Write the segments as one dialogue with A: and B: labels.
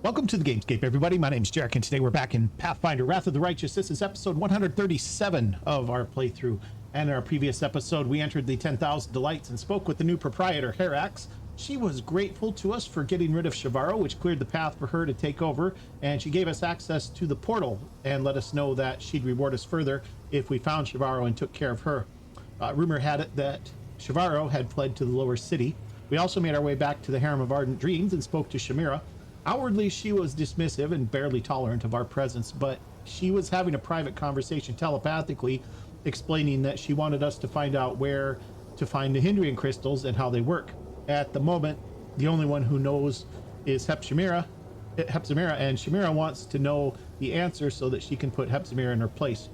A: Welcome to the Gamescape, everybody. My name's Jarek, and today we're back in Pathfinder, Wrath of the Righteous. This is episode 137 of our playthrough. And in our previous episode, we entered the 10,000 Delights and spoke with the new proprietor, Herax. She was grateful to us for getting rid of Shavaro, which cleared the path for her to take over, and she gave us access to the portal and let us know that she'd reward us further if we found Shavaro and took care of her. Rumor had it that Shavaro had fled to the lower city. We also made our way back to the Harem of Ardent Dreams and spoke to Shamira. Outwardly, she was dismissive and barely tolerant of our presence, but she was having a private conversation telepathically, explaining that she wanted us to find out where to find the Hindrian crystals and how they work. At the moment, the only one who knows is Hepzibah, and Shamira wants to know the answer so that she can put Hepzibah in her place.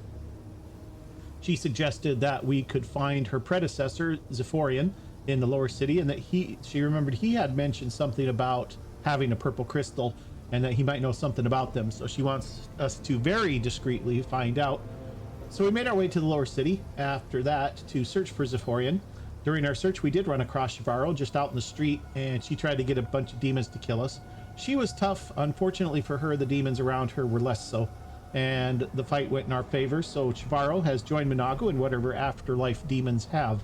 A: She suggested that we could find her predecessor, Zephorian, in the lower city, and that she remembered he had mentioned something about having a purple crystal and that he might know something about them. So she wants us to very discreetly find out. So we made our way to the lower city after that to search for Zephorian. During our search, we did run across Shavaro just out in the street, and she tried to get a bunch of demons to kill us. She was tough. Unfortunately for her, the demons around her were less so, and the fight went in our favor. So Shavaro has joined Minago in whatever afterlife demons have.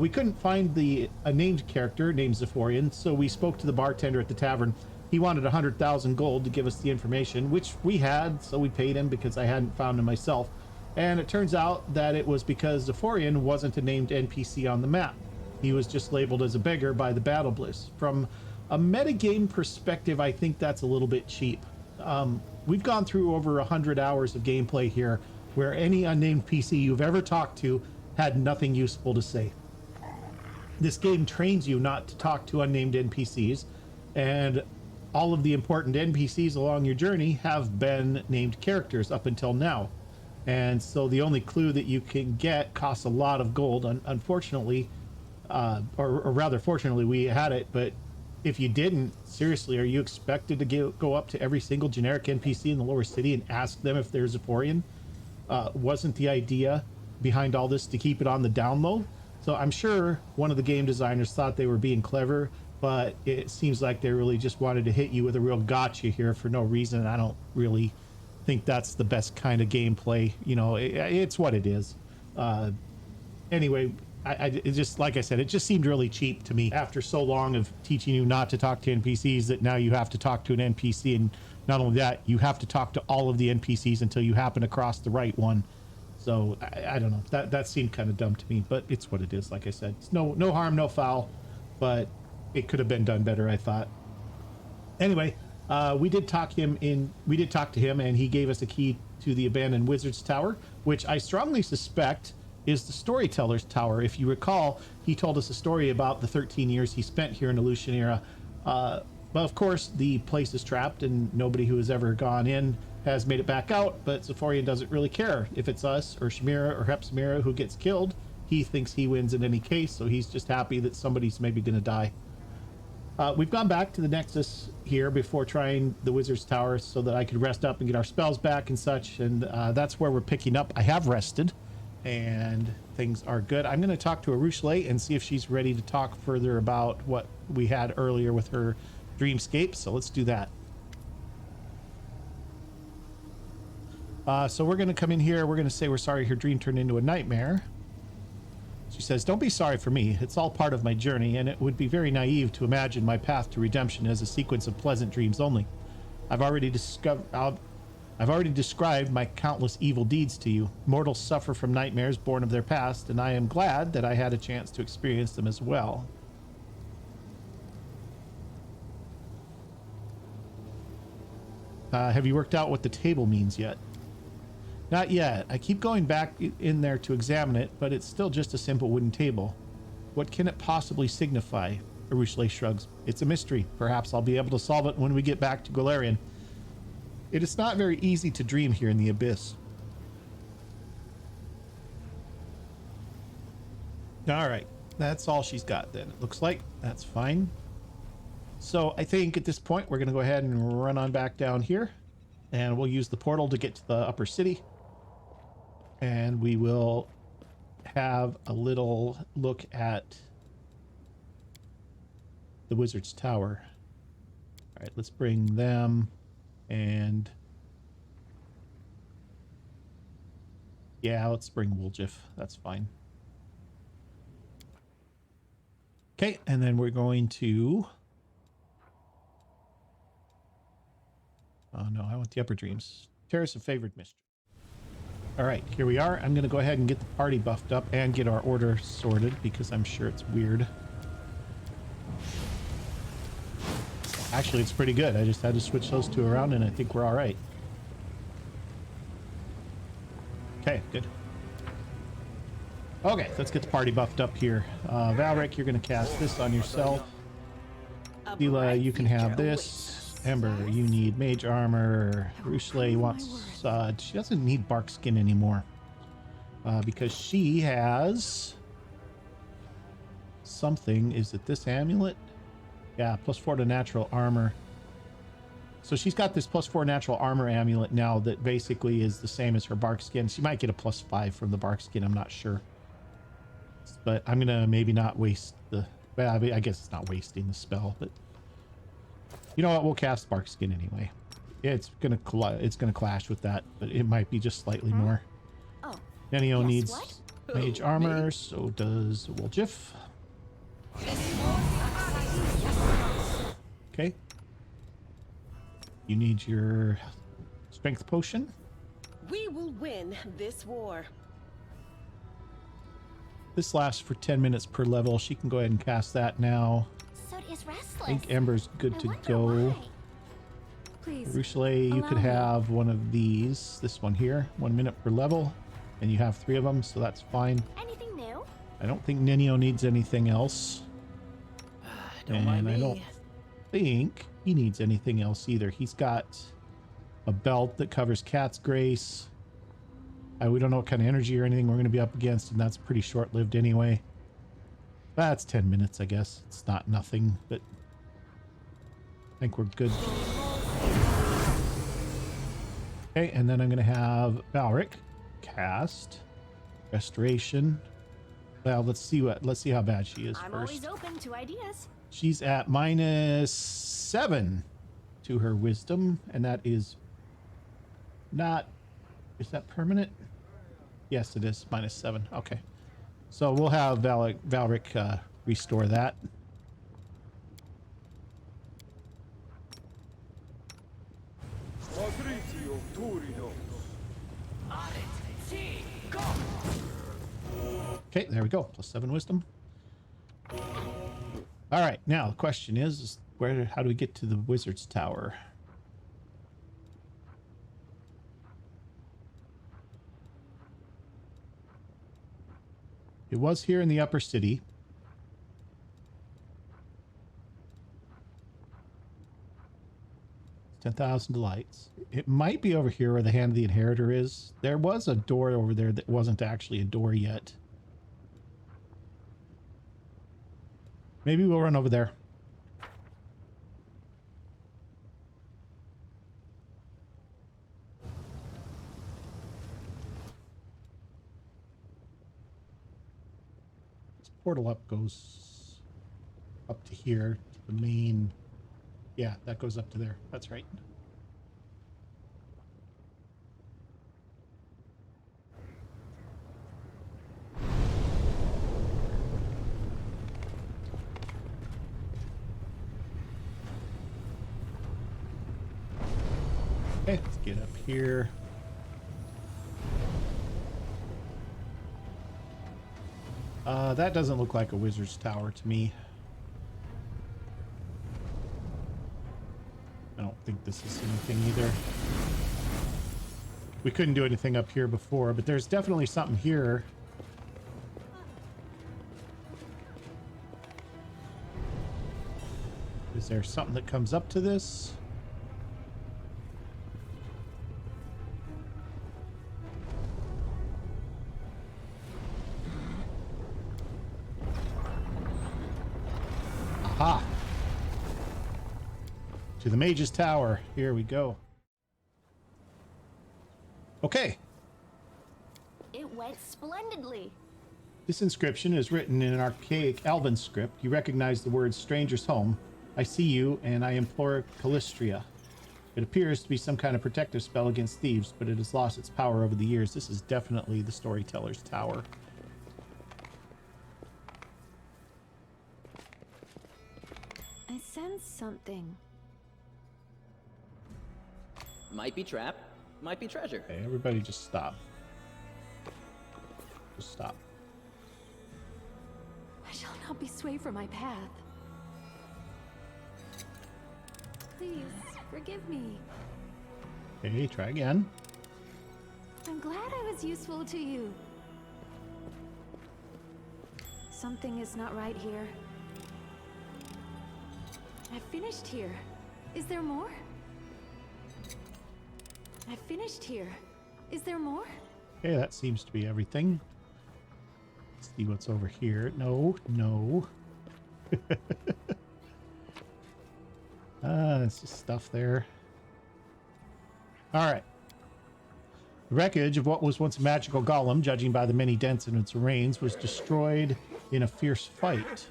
A: We couldn't find a named character named Zephorian, so we spoke to the bartender at the tavern. He wanted 100,000 gold to give us the information, which we had, so we paid him because I hadn't found him myself. And it turns out that it was because Zephorian wasn't a named NPC on the map. He was just labeled as a beggar by the Battle Bliss. From a metagame perspective, I think that's a little bit cheap. We've gone through over 100 hours of gameplay here where any unnamed PC you've ever talked to had nothing useful to say. This game trains you not to talk to unnamed NPCs, and all of the important NPCs along your journey have been named characters up until now. And so the only clue that you can get costs a lot of gold. Unfortunately, or rather fortunately, we had it, but if you didn't, seriously, are you expected to go up to every single generic NPC in the lower city and ask them if they're Zephorian? Wasn't the idea behind all this to keep it on the down low? So I'm sure one of the game designers thought they were being clever, but it seems like they really just wanted to hit you with a real gotcha here for no reason. I don't really think that's the best kind of gameplay. You know, it's what it is. Anyway, it just, like I said, it just seemed really cheap to me after so long of teaching you not to talk to NPCs that now you have to talk to an NPC, and not only that, you have to talk to all of the NPCs until you happen across the right one. So I don't know, that seemed kind of dumb to me, but it's what it is. Like I said, it's no harm, no foul, but it could have been done better, I thought. Anyway, we did talk to him, and he gave us a key to the abandoned Wizard's Tower, which I strongly suspect is the Storyteller's Tower. If you recall, he told us a story about the 13 years he spent here in the Lucian era. But of course, the place is trapped, and nobody who has ever gone in has made it back out, but Zephorian doesn't really care if it's us or Shamira or Hepzibah who gets killed. He thinks he wins in any case, so he's just happy that somebody's maybe going to die. We've gone back to the Nexus here before trying the Wizard's Tower so that I could rest up and get our spells back and such, and that's where we're picking up. I have rested, and things are good. I'm going to talk to Arushale and see if she's ready to talk further about what we had earlier with her dreamscape, so let's do that. So we're going to come in here. We're going to say we're sorry her dream turned into a nightmare. She says, "Don't be sorry for me. It's all part of my journey, and it would be very naive to imagine my path to redemption as a sequence of pleasant dreams only. I've already described my countless evil deeds to you. Mortals suffer from nightmares born of their past, and I am glad that I had a chance to experience them as well." Have you worked out what the table means yet? Not yet. I keep going back in there to examine it, but it's still just a simple wooden table. What can it possibly signify? Arushale shrugs. It's a mystery. Perhaps I'll be able to solve it when we get back to Golarion. It is not very easy to dream here in the Abyss. All right. That's all she's got then. It looks like that's fine. So I think at this point, we're going to go ahead and run on back down here, and we'll use the portal to get to the upper city. And we will have a little look at the Wizard's Tower. All right, let's bring them and yeah, let's bring Wooljiff. That's fine. Okay, and then we're going to... Oh no, I want the Upper Dreams. Terrace of Favored Mistress. All right, here we are. I'm going to go ahead and get the party buffed up and get our order sorted because I'm sure it's weird. Actually, it's pretty good. I just had to switch those two around and I think we're all right. Okay, good. Okay, let's get the party buffed up here. Valric, you're going to cast this on yourself. Sela, you can have this. Ember, you need mage armor. Rushle wants... she doesn't need bark skin anymore. Because she has... something. Is it this amulet? Yeah, +4 to natural armor. So she's got this +4 natural armor amulet now that basically is the same as her bark skin. She might get a +5 from the bark skin. I'm not sure. But I'm going to maybe not waste the... Well, I guess it's not wasting the spell, but... You know what? We'll cast bark skin anyway. It's gonna clash with that, but it might be just slightly more.
B: Oh,
A: Nenio
B: yes,
A: needs
B: what?
A: mage armor, so does Wooljiff. Okay. You need your strength potion.
B: We will win this war.
A: This lasts for 10 minutes per level. She can go ahead and cast that now.
C: So is restless.
A: I think Ember's good
C: I
A: to
C: wonder
A: go.
C: why. Please.
A: Rushle, you could
C: allow me.
A: have one of these. This one here. 1 minute per level. And you have 3 of them, so that's fine.
C: Anything new?
A: I don't think Nenio needs anything else. And I don't think he needs anything else either. He's got a belt that covers Cat's Grace. We don't know what kind of energy or anything we're going to be up against, and that's pretty short-lived anyway. That's 10 minutes, I guess. It's not nothing, but I think we're good. Okay, and then I'm going to have Valric cast Restoration. Well, let's see how bad she is
C: I'm
A: first.
C: always open to ideas.
A: She's at -7 to her wisdom, and that is not... Is that permanent? Yes, it is. -7. Okay. So we'll have Valric restore that. Okay, there we go. +7 wisdom. All right, now the question is how do we get to the wizard's tower? It was here in the upper city. It's 10,000 delights. It might be over here where the Hand of the Inheritor is. There was a door over there that wasn't actually a door yet. Maybe we'll run over there. This portal up goes up to here, to the main. Yeah, that goes up to there. That's right. Okay, let's get up here. That doesn't look like a wizard's tower to me. I don't think this is anything either. We couldn't do anything up here before, but there's definitely something here. Is there something that comes up to this? Aha! To the Mage's Tower. Here we go. Okay.
C: It went splendidly.
A: This inscription is written in an archaic Elven script. You recognize the words Stranger's Home. I see you, and I implore Callistria. It appears to be some kind of protective spell against thieves, but it has lost its power over the years. This is definitely the Storyteller's Tower.
C: I sense something.
D: Might be trap, might be treasure.
A: Okay, everybody just stop. Just stop.
C: I shall not be swayed from my path. Please, forgive me.
A: Okay, try again.
C: I'm glad I was useful to you. Something is not right here. I finished here. Is there more? I finished here. Is there more?
A: Okay, that seems to be everything. Let's see what's over here. No, no. It's just stuff there. All right. The wreckage of what was once a magical golem, judging by the many dents in its remains, was destroyed in a fierce fight.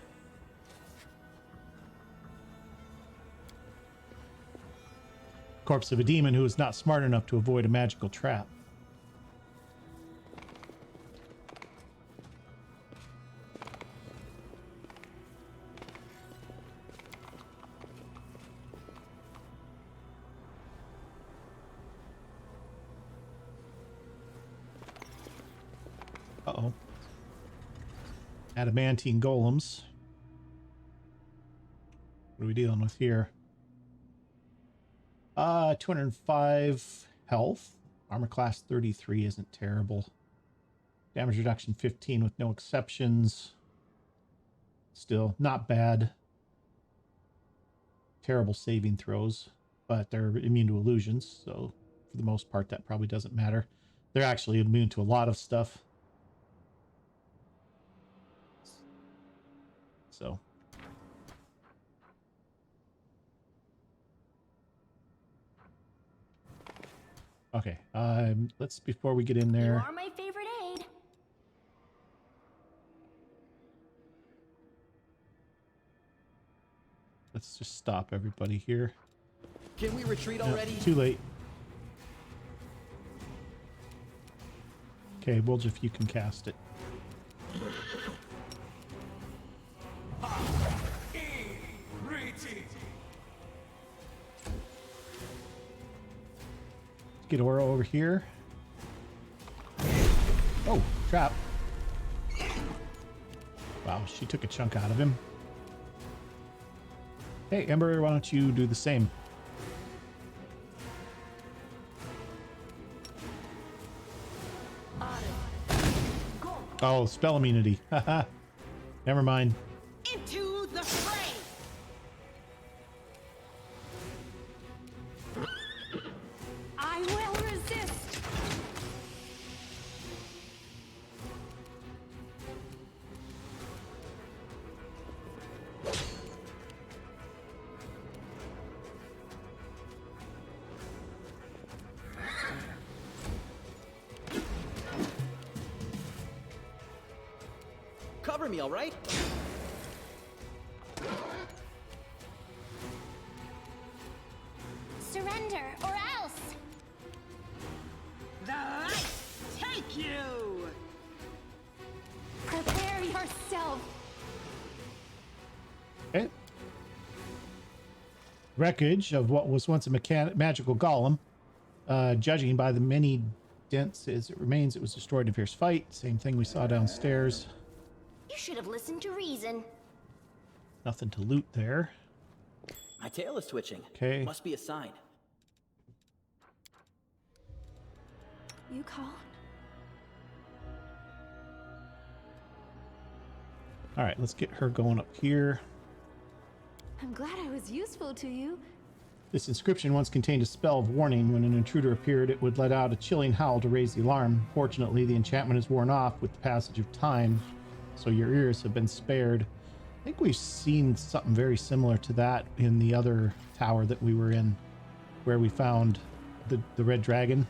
A: Corpse of a demon who was not smart enough to avoid a magical trap. Uh-oh. Adamantine golems. What are we dealing with here? 205 health. Armor class 33 isn't terrible. Damage reduction 15 with no exceptions. Still not bad. Terrible saving throws, but they're immune to illusions, so for the most part that probably doesn't matter. They're actually immune to a lot of stuff. So okay, let's, before we get in
C: You
A: there,
C: are my favorite aid.
A: let's just stop everybody here.
D: Can we retreat
A: No,
D: already?
A: too late. Okay, Wolf, if you can cast it. Get Aura over here. Oh, trap. Wow, she took a chunk out of him. Hey, Ember, why don't you do the same? Oh, spell immunity. Haha. Never mind.
B: Into the fray!
C: I will resist.
D: Cover me, all right?
C: Surrender or else.
B: The light take you!
C: Prepare yourself.
A: Okay. Wreckage of what was once a magical golem. Judging by the many dents as it remains, it was destroyed in a fierce fight. Same thing we saw downstairs.
C: You should have listened to reason.
A: Nothing to loot there.
D: My tail is twitching.
A: Okay.
D: Must be a sign.
C: You called?
A: All right, let's get her going up here.
C: I'm glad I was useful to you.
A: This inscription once contained a spell of warning. When an intruder appeared, it would let out a chilling howl to raise the alarm. Fortunately, the enchantment is worn off with the passage of time, so your ears have been spared. I think we've seen something very similar to that in the other tower that we were in, where we found the red dragon.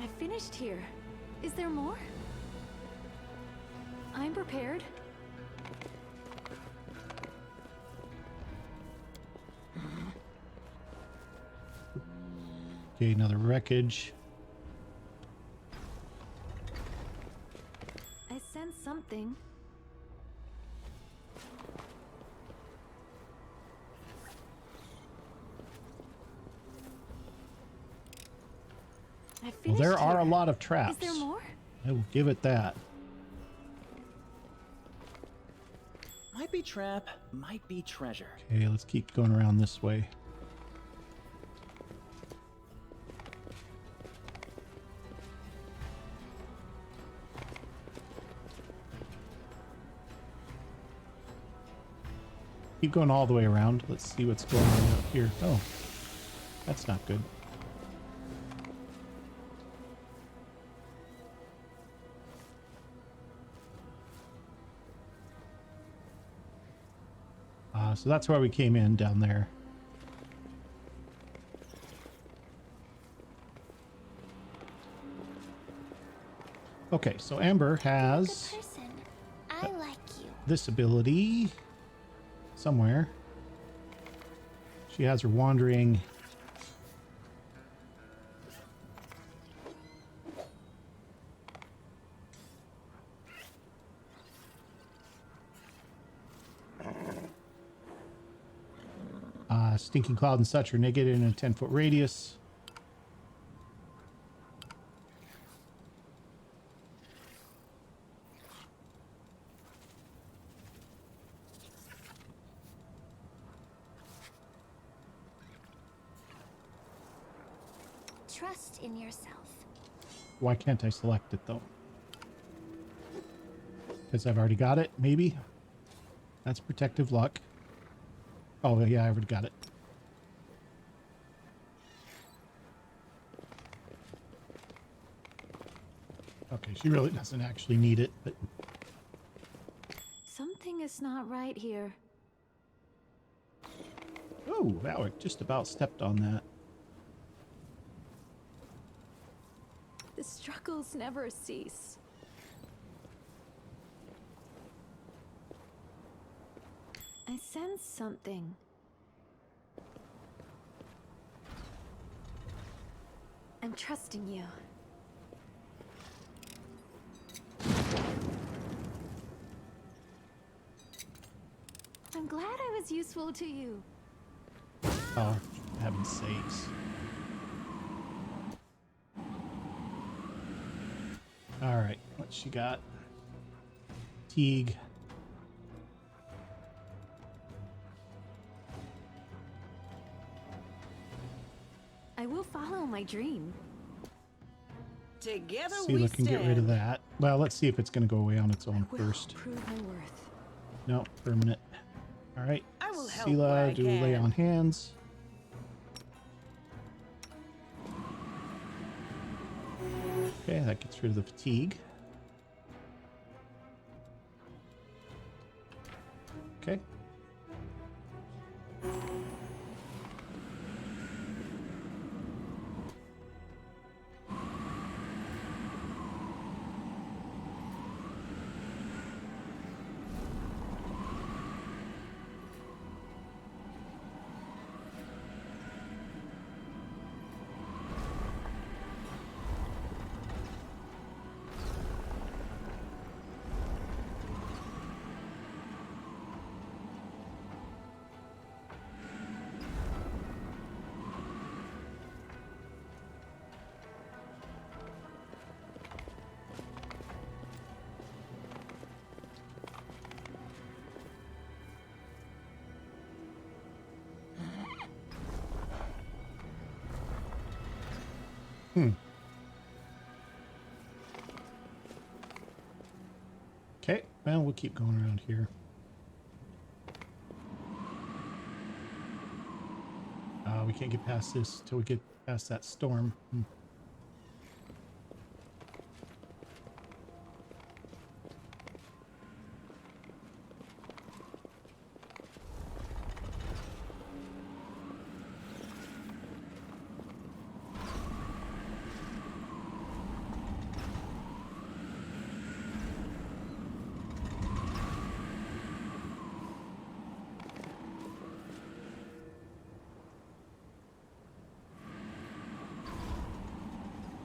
C: I finished here. Is there more? I I'm prepared.
A: Okay, another wreckage.
C: I sense something. I
A: Well,
C: finished
A: there are a
C: here.
A: lot of traps.
C: Is there more?
A: I will give it that.
D: Might be trap, might be treasure.
A: Okay, let's keep going around this way. Keep going all the way around. Let's see what's going on up here. Oh, that's not good. So that's where we came in down there. Okay, so Amber has
E: Good person. I like you.
A: this ability somewhere. She has her wandering. Stinking cloud and such are negated in a 10-foot radius.
E: Trust in yourself.
A: Why can't I select it though? Because I've already got it, maybe? That's protective luck. Oh, yeah, I already got it. Okay, she really doesn't actually need it, but
C: Something is not right here.
A: oh, Valric just about stepped on that.
C: The struggles never cease. I sense something. I'm trusting you. I'm glad I was useful to you.
A: Oh, for heaven's sakes. All right, what she got? Teague.
C: I will follow my dream.
B: Together
A: See,
B: we
A: look and
B: stand.
A: get rid of that. Well, let's see if it's going to go away on its own
C: Will
A: first.
C: prove my worth.
A: No, permanent. All right.
B: I will help where
A: Sela,
B: I
A: do lay
B: can.
A: on hands. Okay, that gets rid of the fatigue. Okay. Okay, well, we'll keep going around here. We can't get past this till we get past that storm.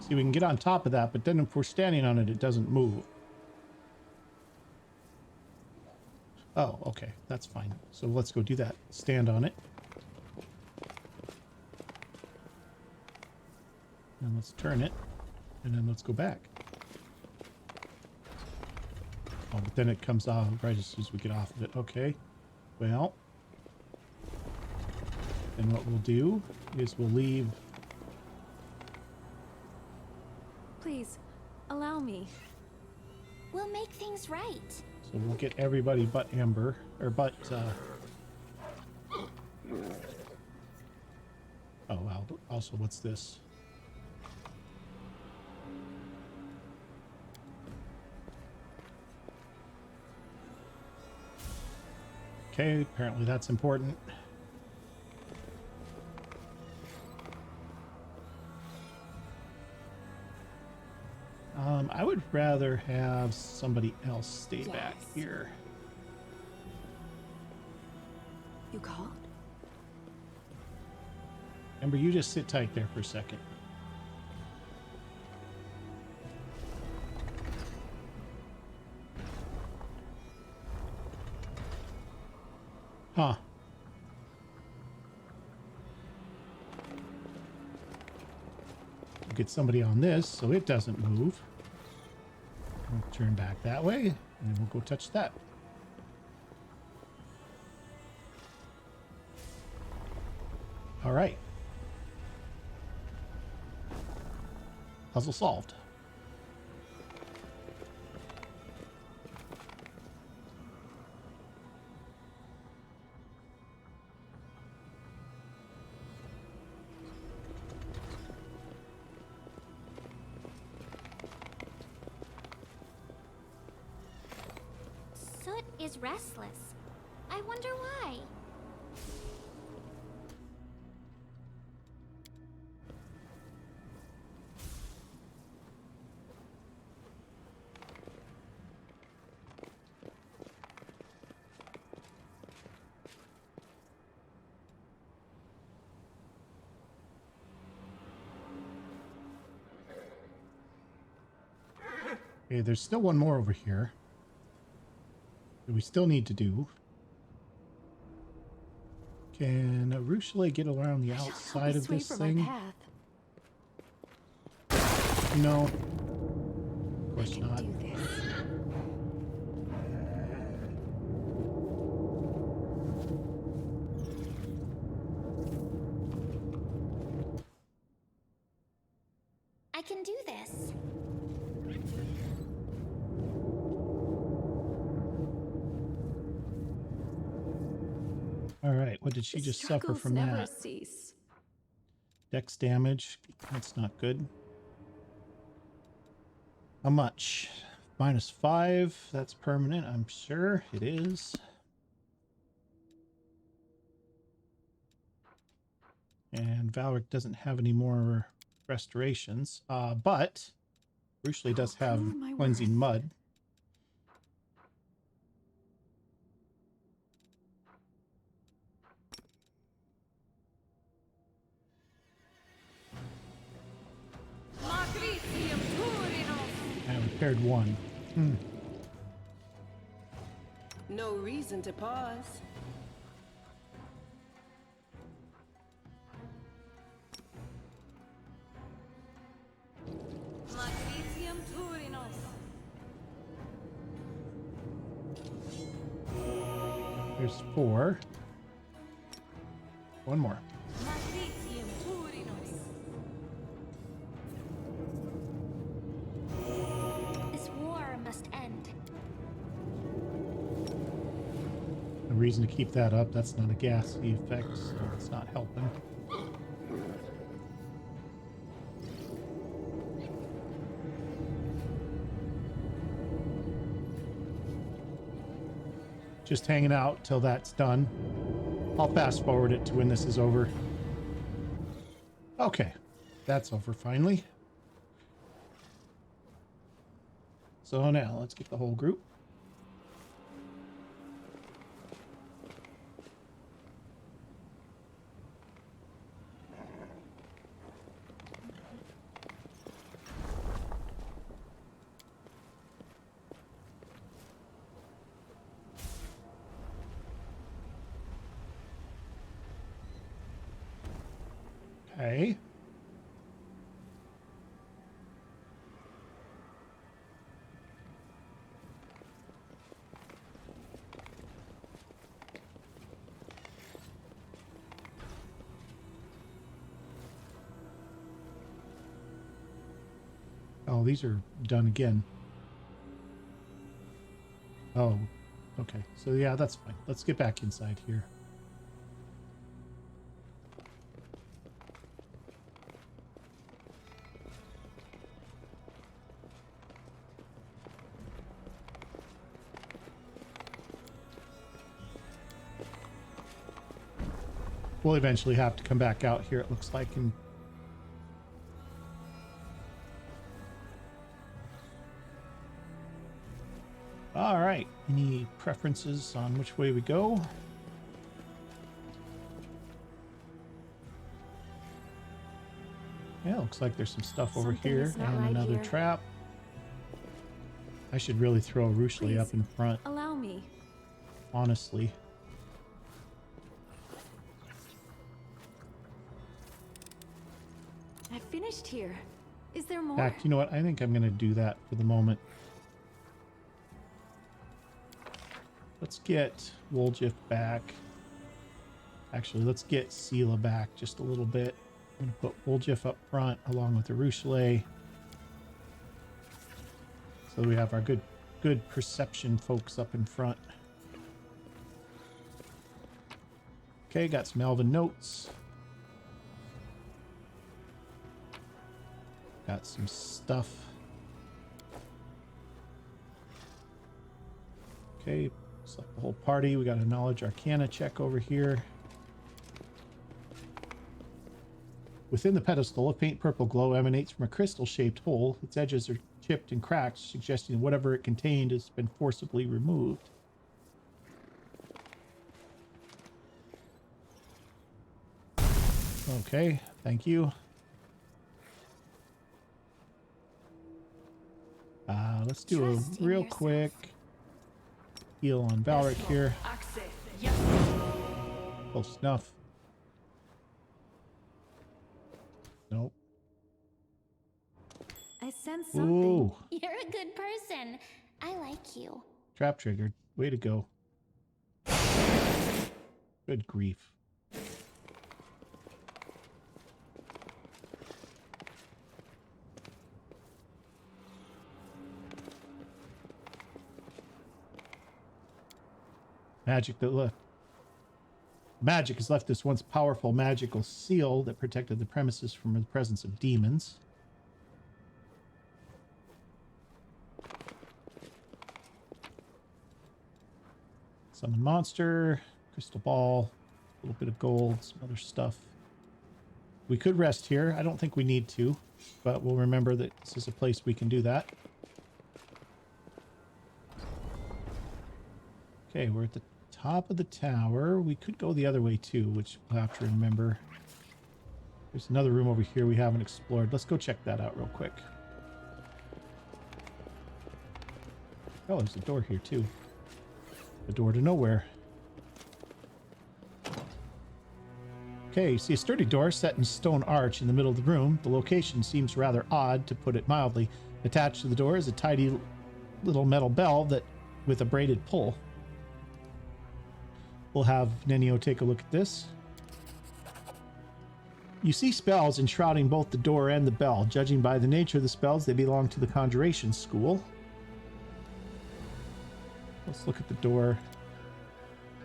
A: See, we can get on top of that, but then if we're standing on it, it doesn't move. Oh, okay. That's fine. So let's go do that. Stand on it. And let's turn it. And then let's go back. Oh, but then it comes off right as soon as we get off of it. Okay. Well. Then what we'll do is we'll leave.
C: Please, allow me.
E: We'll make things right.
A: So we'll get everybody but Amber. Or but, oh, wow. Also, what's this? Okay, apparently that's important. I would rather have somebody else stay back here.
C: You called?
A: Amber, you just sit tight there for a second. Huh. We'll get somebody on this so it doesn't move. We'll turn back that way, and then we'll go touch that. All right. Puzzle solved.
E: Soot is restless. I wonder why.
A: Okay, there's still one more over here that we still need to do. Can Rushale get around the outside of this thing? No. Of course not.
C: Do this.
E: I can do this.
A: All right, what did she
C: The
A: just suffer
C: struggles
A: from
C: never
A: that?
C: cease.
A: Dex damage. That's not good. How much? -5. That's permanent, I'm sure it is. And Valric doesn't have any more restorations. But Rushale does have
C: Prove my
A: cleansing
C: worth.
A: mud. I repaired 1.
B: No reason to pause.
A: There's 4. 1 more.
E: This war must end.
A: No reason to keep that up. That's not a gassy effect, so it's not helping. Just hanging out till that's done. I'll fast forward it to when this is over. Okay, that's over finally. So now let's get the whole group. Okay. Oh, these are done again. Oh, okay. So yeah, that's fine. Let's get back inside here. We'll eventually have to come back out here, it looks like, and all right. Any preferences on which way we go? Yeah, looks like there's some stuff over
C: Something
A: here
C: is not
A: and
C: right
A: another
C: here.
A: trap. I should really throw a Ruchelet up
C: Please.
A: in front,
C: Allow me.
A: honestly.
C: I finished here. Is there
A: In
C: more?
A: fact, you know what? I think I'm going to do that for the moment. Let's get Woljif back. Actually, let's get Sela back just a little bit. I'm going to put Woljif up front along with the Ruchelet. So we have our good perception folks up in front. Okay, got some Elven notes. Got some stuff. Okay, select the whole party. We got a Knowledge Arcana check over here. Within the pedestal, a faint purple glow emanates from a crystal-shaped hole. Its edges are chipped and cracked, suggesting whatever it contained has been forcibly removed. Okay, thank you. Let's do
E: Trust
A: a
E: in
A: real
E: yourself.
A: quick heal on Valric here. Close enough. Nope.
C: I sense something.
A: Ooh,
E: You're a good person. I like you.
A: trap triggered. Way to go. Good grief. Magic has left this once powerful magical seal that protected the premises from the presence of demons. Summon monster, crystal ball, a little bit of gold, some other stuff. We could rest here. I don't think we need to, but we'll remember that this is a place we can do that. Okay, we're at the top of the tower. We could go the other way too, which we'll have to remember. There's another room over here we haven't explored. Let's go check that out real quick. Oh, there's a door here too. The door to nowhere. Okay, you see a sturdy door set in stone arch in the middle of the room. The location seems rather odd, to put it mildly. Attached to the door is a tidy little metal bell that with a braided pull. We'll have Nenio take a look at this. You see spells enshrouding both the door and the bell. Judging by the nature of the spells, they belong to the Conjuration School. Let's look at the door.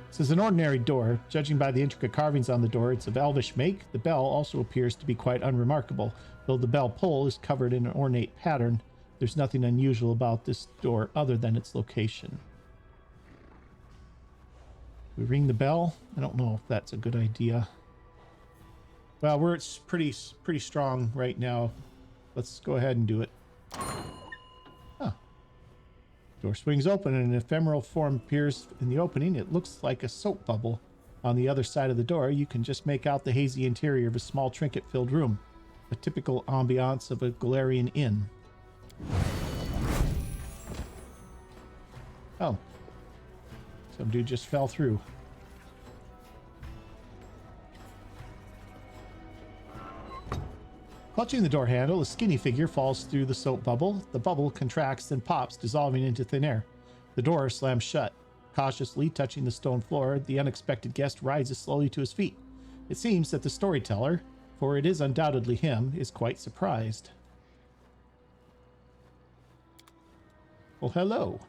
A: This is an ordinary door. Judging by the intricate carvings on the door, it's of elvish make. The bell also appears to be quite unremarkable. Though the bell pull is covered in an ornate pattern, there's nothing unusual about this door other than its location. We ring the bell. I don't know if that's a good idea. Well, it's pretty strong right now. Let's go ahead and do it. Huh. Door swings open and an ephemeral form appears in the opening. It looks like a soap bubble. On the other side of the door, you can just make out the hazy interior of a small trinket-filled room. A typical ambiance of a Galarian inn. Oh. Some dude just fell through. Clutching the door handle, a skinny figure falls through the soap bubble. The bubble contracts and pops, dissolving into thin air. The door slams shut. Cautiously touching the stone floor, the unexpected guest rises slowly to his feet. It seems that the storyteller, for it is undoubtedly him, is quite surprised. Well, hello.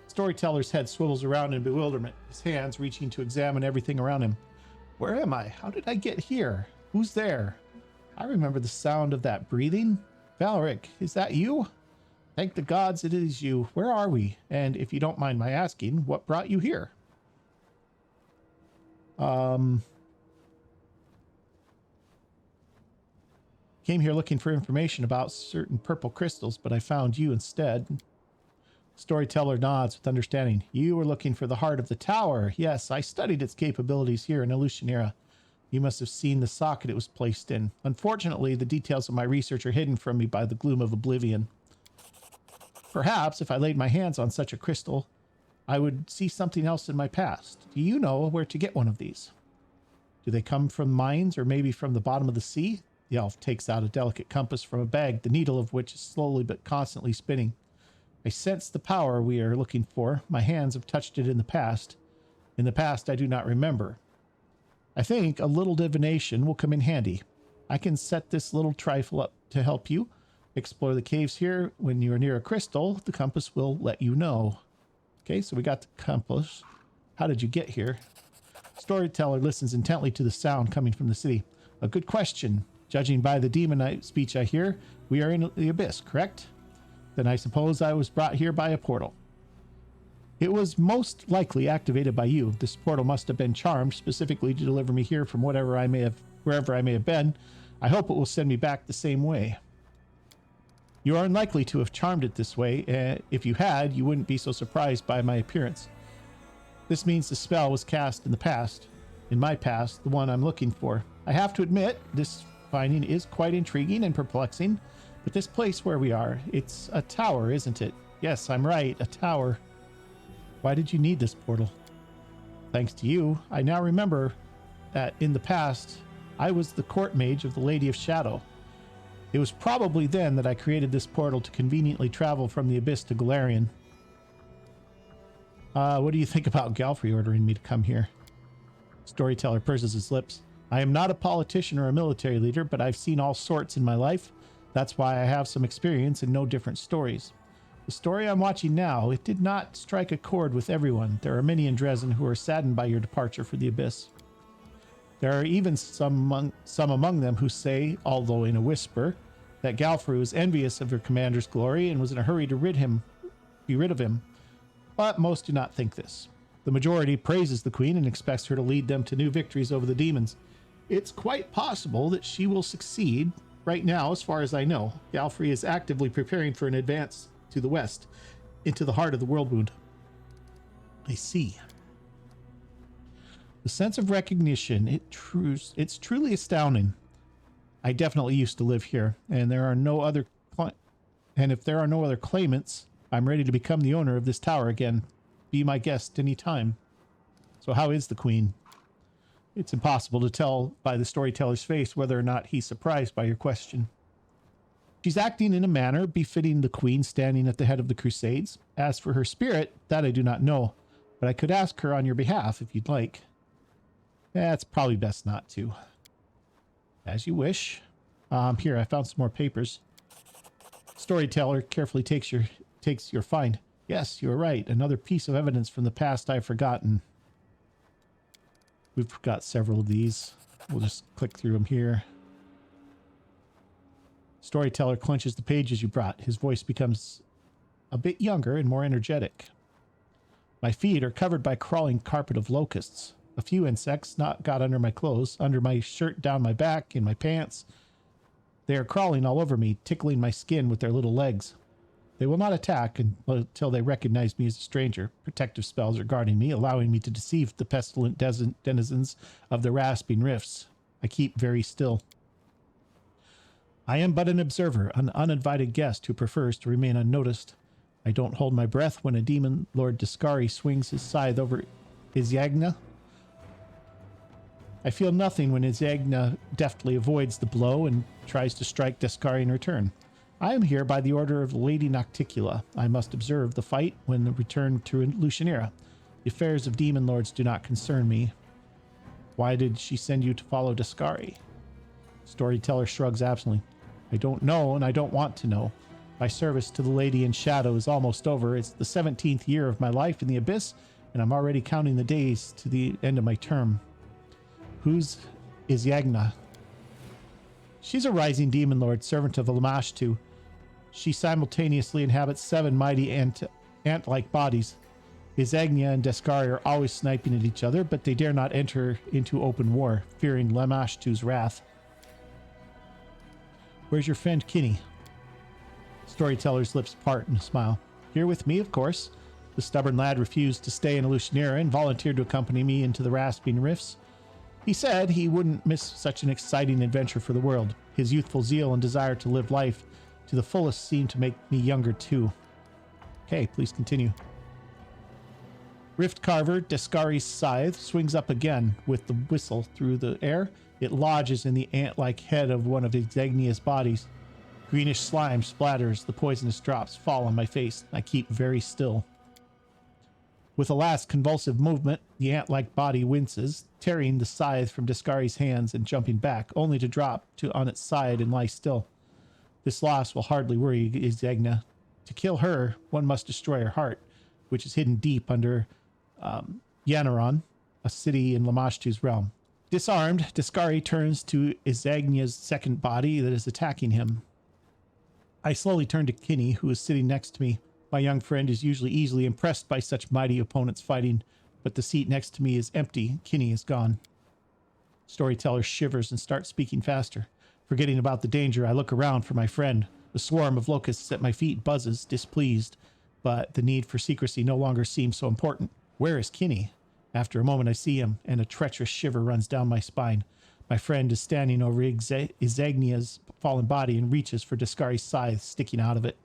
A: Storyteller's head swivels around in bewilderment, his hands reaching to examine everything around him. Where am I? How did I get here? Who's there? I remember the sound of that breathing. Valric, is that you? Thank the gods it is you. Where are we? And if you don't mind my asking, what brought you here? Came here looking for information about certain purple crystals, but I found you instead. Storyteller nods with understanding. You were looking for the heart of the tower. Yes, I studied its capabilities here in Illusionera. You must have seen the socket it was placed in. Unfortunately, the details of my research are hidden from me by the gloom of oblivion. Perhaps if I laid my hands on such a crystal, I would see something else in my past. Do you know where to get one of these? Do they come from mines or maybe from the bottom of the sea? The elf takes out a delicate compass from a bag, the needle of which is slowly but constantly spinning. I sense the power we are looking for. My hands have touched it in the past. In the past, I do not remember. I think a little divination will come in handy. I can set this little trifle up to help you explore the caves here. When you are near a crystal, the compass will let you know. Okay, so we got the compass. How did you get here? Storyteller listens intently to the sound coming from the city. A good question. Judging by the demonite speech I hear, we are in the abyss, correct? Then I suppose I was brought here by a portal. It was most likely activated by you. This portal must have been charmed specifically to deliver me here from wherever I may have been. I hope it will send me back the same way. You are unlikely to have charmed it this way. If you had, you wouldn't be so surprised by my appearance. This means the spell was cast in the past. In my past, the one I'm looking for. I have to admit, this finding is quite intriguing and perplexing. But this place where we are, it's a tower, isn't it? Yes, I'm right, a tower. Why did you need this portal? Thanks to you, I now remember that in the past, I was the court mage of the Lady of Shadow. It was probably then that I created this portal to conveniently travel from the Abyss to Galarian. What do you think about Galfrey ordering me to come here? Storyteller purses his lips. I am not a politician or a military leader, but I've seen all sorts in my life. That's why I have some experience and know different stories. The story I'm watching now, it did not strike a chord with everyone. There are many in Dresden who are saddened by your departure for the Abyss. There are even some among them who say, although in a whisper, that Galfrey was envious of your commander's glory and was in a hurry to be rid of him. But most do not think this. The majority praises the queen and expects her to lead them to new victories over the demons. It's quite possible that she will succeed. Right now, as far as I know, Galfrey is actively preparing for an advance to the west, into the heart of the world wound. I see. The sense of recognition, it's truly astounding. I definitely used to live here, and if there are no other claimants, I'm ready to become the owner of this tower again. Be my guest any time. So how is the queen? It's impossible to tell by the storyteller's face whether or not he's surprised by your question. She's acting in a manner befitting the queen standing at the head of the Crusades. As for her spirit, that I do not know, but I could ask her on your behalf if you'd like. It's probably best not to. As you wish. Here, I found some more papers. Storyteller carefully takes your find. Yes, you are right. Another piece of evidence from the past I've forgotten. We've got several of these. We'll just click through them here. Storyteller clenches the pages you brought. His voice becomes a bit younger and more energetic. My feet are covered by a crawling carpet of locusts. A few insects got under my clothes, under my shirt, down my back, in my pants. They are crawling all over me, tickling my skin with their little legs. They will not attack until they recognize me as a stranger. Protective spells are guarding me, allowing me to deceive the pestilent denizens of the rasping rifts. I keep very still. I am but an observer, an uninvited guest who prefers to remain unnoticed. I don't hold my breath when a demon Lord Discari swings his scythe over Izyagna. I feel nothing when Izyagna deftly avoids the blow and tries to strike Descari in return. I am here by the order of Lady Nocticula. I must observe the fight when returned to Lucianera. The affairs of demon lords do not concern me. Why did she send you to follow Descari? Storyteller shrugs absently. I don't know, and I don't want to know. My service to the Lady in Shadow is almost over. It's the 17th year of my life in the Abyss, and I'm already counting the days to the end of my term. Who's Izyagna? She's a rising demon lord, servant of Lamashtu. She simultaneously inhabits 7 mighty ant-like bodies. Izyagna and Descari are always sniping at each other, but they dare not enter into open war, fearing Lamashtu's wrath. Where's your friend Kinney? Storyteller's lips part in a smile. Here with me, of course. The stubborn lad refused to stay in Lucianera and volunteered to accompany me into the Rasping Rifts. He said he wouldn't miss such an exciting adventure for the world. His youthful zeal and desire to live life to the fullest seemed to make me younger too. Okay, please continue. Rift Carver, Descari's scythe, swings up again with the whistle through the air. It lodges in the ant-like head of one of Izyagnia's bodies. Greenish slime splatters. The poisonous drops fall on my face. I keep very still. With a last convulsive movement, the ant-like body winces, tearing the scythe from Descari's hands and jumping back, only to drop on its side and lie still. This loss will hardly worry Izyagna. To kill her, one must destroy her heart, which is hidden deep under Yanaron, a city in Lamashtu's realm. Disarmed, Descari turns to Izyagnia's second body that is attacking him. I slowly turn to Kinney, who is sitting next to me. My young friend is usually easily impressed by such mighty opponents fighting, but the seat next to me is empty. Kinney is gone. Storyteller shivers and starts speaking faster. Forgetting about the danger, I look around for my friend. The swarm of locusts at my feet buzzes, displeased, but the need for secrecy no longer seems so important. Where is Kinney? After a moment, I see him, and a treacherous shiver runs down my spine. My friend is standing over Izyagnia's fallen body and reaches for Descari's scythe sticking out of it.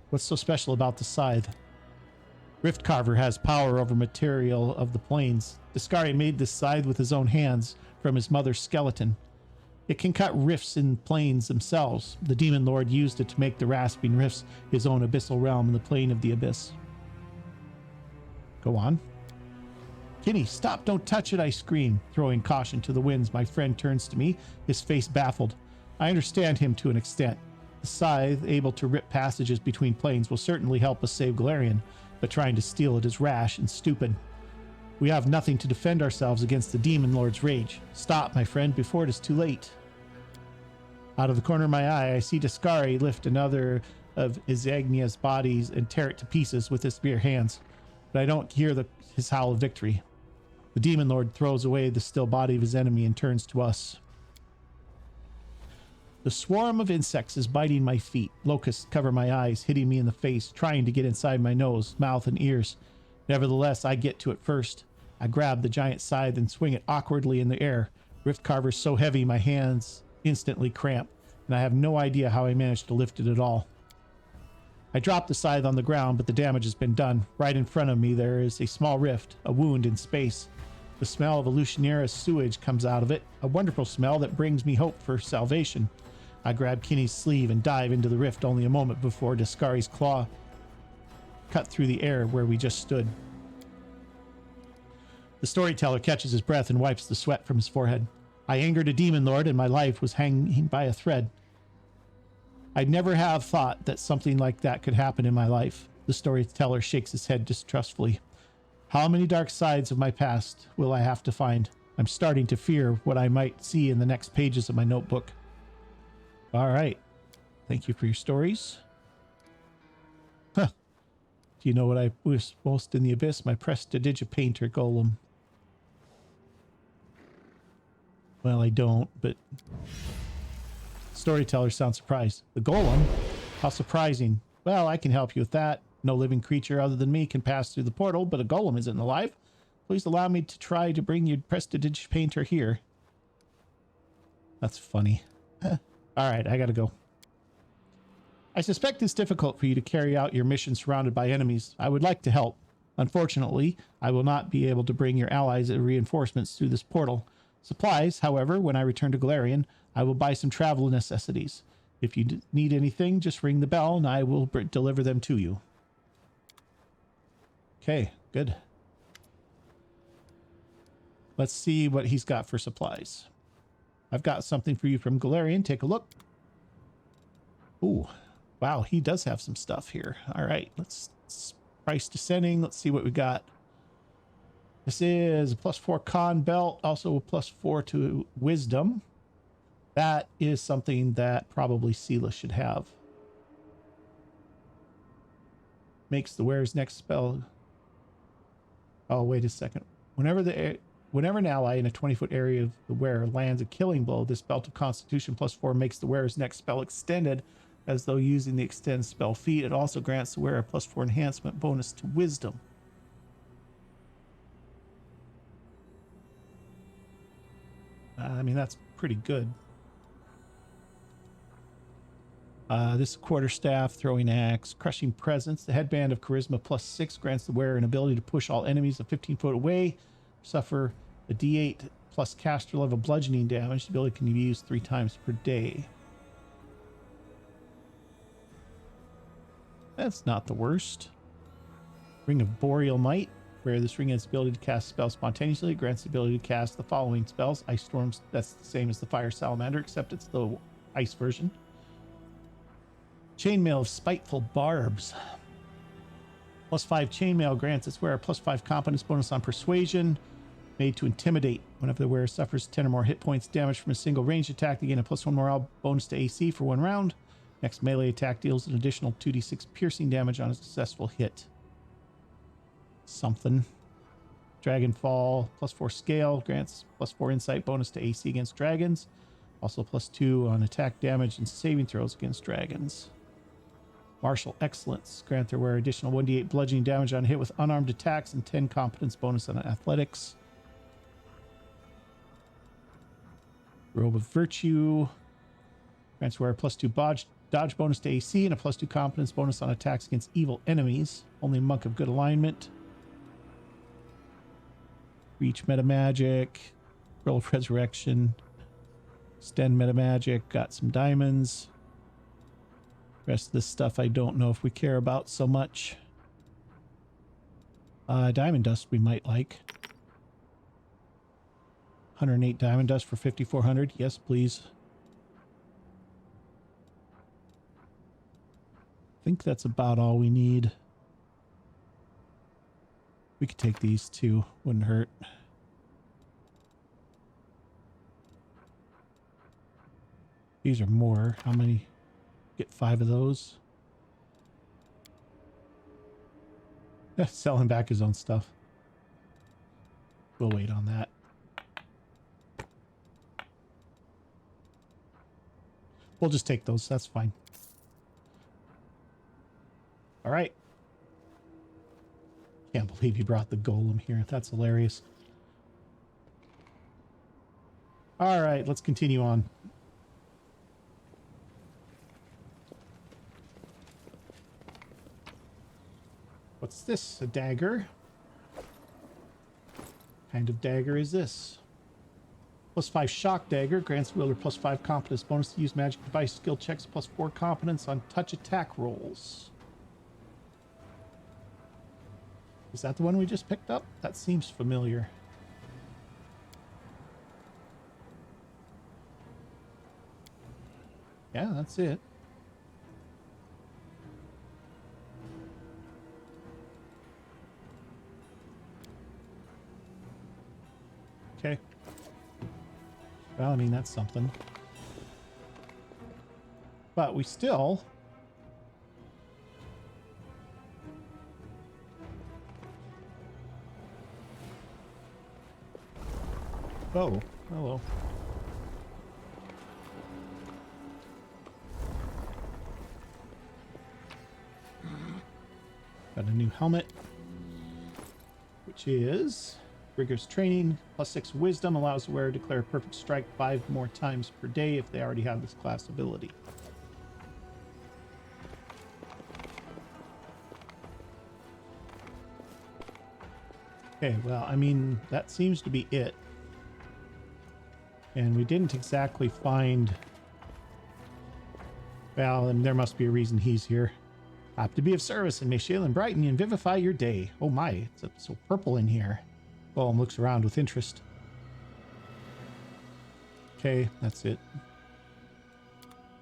A: What's so special about the scythe? Rift Carver has power over material of the plains. Descari made this scythe with his own hands from his mother's skeleton. It can cut rifts in plains themselves. The demon lord used it to make the Rasping Rifts his own abyssal realm in the plane of the abyss. Go on. Kinney, stop, don't touch it, I scream. Throwing caution to the winds, my friend turns to me, his face baffled. I understand him to an extent. The scythe, able to rip passages between planes, will certainly help us save Galarian, but trying to steal it is rash and stupid. We have nothing to defend ourselves against the demon lord's rage. Stop, my friend, before it is too late. Out of the corner of my eye, I see Descari lift another of Izyagnia's bodies and tear it to pieces with his bare hands, but I don't hear his howl of victory. The demon lord throws away the still body of his enemy and turns to us. The swarm of insects is biting my feet. Locusts cover my eyes, hitting me in the face, trying to get inside my nose, mouth, and ears. Nevertheless, I get to it first. I grab the giant scythe and swing it awkwardly in the air. Rift Carver's so heavy my hands instantly cramp, and I have no idea how I managed to lift it at all. I drop the scythe on the ground, but the damage has been done. Right in front of me there is a small rift, a wound in space. The smell of Lucianera's sewage comes out of it, a wonderful smell that brings me hope for salvation. I grab Kinney's sleeve and dive into the rift only a moment before Descari's claw cut through the air where we just stood. The storyteller catches his breath and wipes the sweat from his forehead. I angered a demon lord and my life was hanging by a thread. I'd never have thought that something like that could happen in my life. The storyteller shakes his head distrustfully. How many dark sides of my past will I have to find? I'm starting to fear what I might see in the next pages of my notebook. All right. Thank you for your stories. Huh. Do you know what I was most in the abyss? My prestidigitator golem. Well, I don't, but storyteller sounds surprised. The golem? How surprising. Well, I can help you with that. No living creature other than me can pass through the portal, but a golem isn't alive. Please allow me to try to bring your prestidigitator here. That's funny. All right, I gotta go. I suspect it's difficult for you to carry out your mission surrounded by enemies. I would like to help. Unfortunately, I will not be able to bring your allies and reinforcements through this portal. Supplies, however, when I return to Galarian, I will buy some travel necessities. If you need anything, just ring the bell and I will deliver them to you. Okay, good. Let's see what he's got for supplies. I've got something for you from Galarian. Take a look. Ooh, wow, he does have some stuff here. All right, let's price descending. Let's see what we got. This is a +4 con belt, also a +4 to wisdom. That is something that probably Seela should have. Makes the wearer's next spell. Oh, wait a second. Whenever an ally in a 20-foot area of the wearer lands a killing blow, this belt of Constitution +4 makes the wearer's next spell extended as though using the extend spell feat. It also grants the wearer a +4 enhancement bonus to wisdom. I mean, that's pretty good. This quarterstaff, throwing axe, crushing presence. The headband of charisma +6 grants the wearer an ability to push all enemies a 15 foot away. Suffer a D8 plus caster level bludgeoning damage. The ability can be used 3 times per day. That's not the worst. Ring of Boreal Might. Where this ring has the ability to cast spells spontaneously. It grants the ability to cast the following spells. Ice Storms, that's the same as the Fire Salamander, except it's the ice version. Chainmail of Spiteful Barbs. +5 chainmail grants its wearer a +5 competence bonus on persuasion. Made to intimidate. Whenever the wearer suffers 10 or more hit points damage from a single ranged attack, they gain a +1 morale bonus to AC for 1 round. Next melee attack deals an additional 2d6 piercing damage on a successful hit. Something. Dragonfall, +4 scale, grants +4 insight bonus to AC against dragons. Also +2 on attack damage and saving throws against dragons. Martial Excellence, grant their wearer additional 1d8 bludgeoning damage on hit with unarmed attacks and 10 competence bonus on athletics. Robe of Virtue, grants wearer +2 dodge bonus to AC and a +2 competence bonus on attacks against evil enemies. Only Monk of Good Alignment. Reach meta magic, Roll of Resurrection, extend meta magic, got some diamonds. Rest of this stuff I don't know if we care about so much. Diamond dust we might like. 108 diamond dust for 5,400. Yes, please. I think that's about all we need. We could take these too. Wouldn't hurt. These are more. How many? Get 5 of those. Selling back his own stuff. We'll wait on that. We'll just take those. That's fine. All right. Can't believe you brought the golem here. That's hilarious. All right, let's continue on. What's this? A dagger? What kind of dagger is this? +5 shock dagger grants wielder +5 competence bonus to use magic device skill checks, +4 competence on touch attack rolls. Is that the one we just picked up? That seems familiar. Yeah, that's it. Okay. Well, I mean, that's something. But we still... Oh, hello. Got a new helmet, which is rigorous training, +6 wisdom, allows the wearer to declare a perfect strike 5 more times per day if they already have this class ability. Okay, well, I mean, that seems to be it. And we didn't exactly find... Well, and there must be a reason he's here. Hope to be of service and may Shaylin brighten and vivify your day. Oh my, it's so purple in here. Golem looks around with interest. Okay, that's it.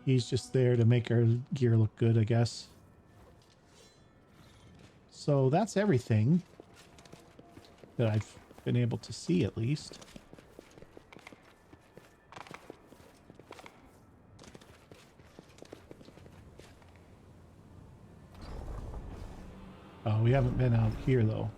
A: He's just there to make our gear look good, I guess. So that's everything that I've been able to see, at least. Oh, we haven't been out here, though.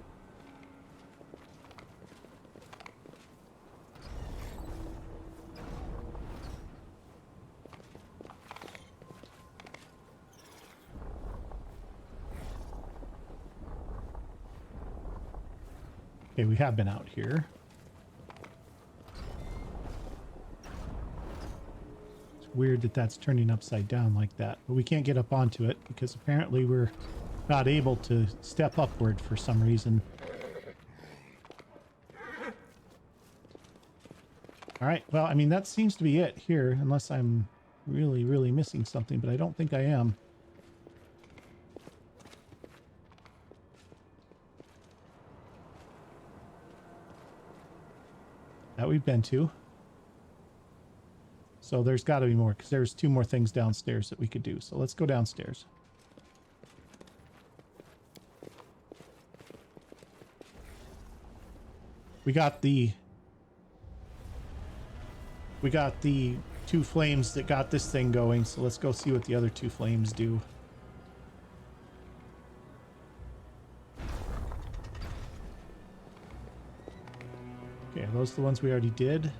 A: Okay, we have been out here. It's weird that that's turning upside down like that, but we can't get up onto it because apparently we're not able to step upward for some reason. All right, well, I mean, that seems to be it here, unless I'm really, really missing something, but I don't think I am. That we've been to. So there's got to be more, because there's 2 more things downstairs that we could do. So let's go downstairs. We got the 2 flames that got this thing going, so let's go see what the other 2 flames do. Okay, are those the ones we already did?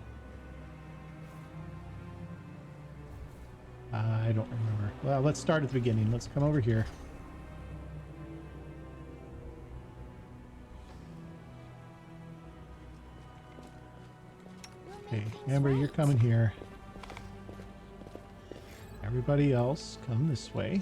A: I don't remember. Well, let's start at the beginning. Let's come over here. Okay, Amber, you're coming here. Everybody else, come this way.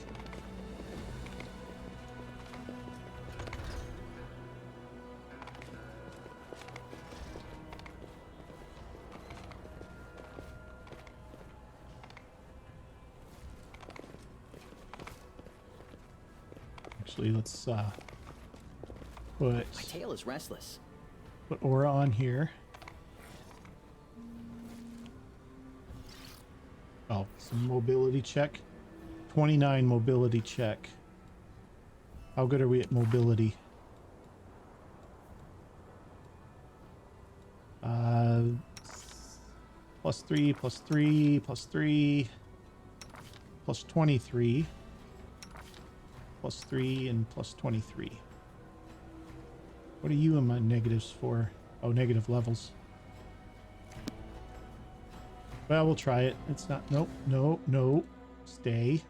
A: Actually, let's put
D: My tail is restless.
A: put aura on here. Oh, some mobility check. 29 mobility check. How good are we at mobility? +3, +3, +3, +23, +3, and +23. What are you in my negatives for? Oh, negative levels. Well, we'll try it. It's not... Nope, no, no. Stay.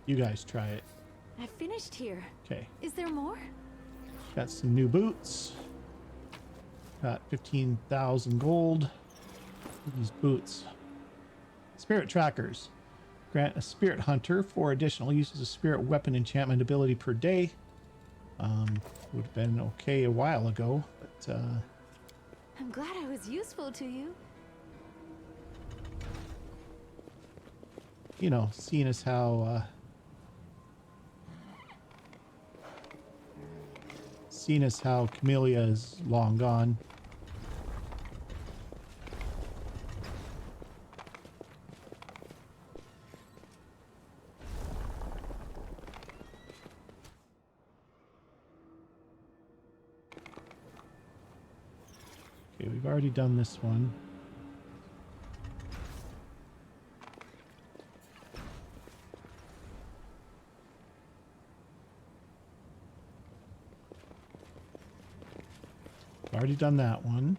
A: You guys try it.
C: I finished here.
A: Okay.
C: Is there more?
A: Got some new boots. Got 15,000 gold. These boots. Spirit trackers. Grant a spirit hunter 4 additional uses of spirit weapon enchantment ability per day. Would have been okay a while ago, but
C: I'm glad I was useful to you.
A: you know, seeing as how Camellia is long gone. Okay, we've already done this one. Already done that one.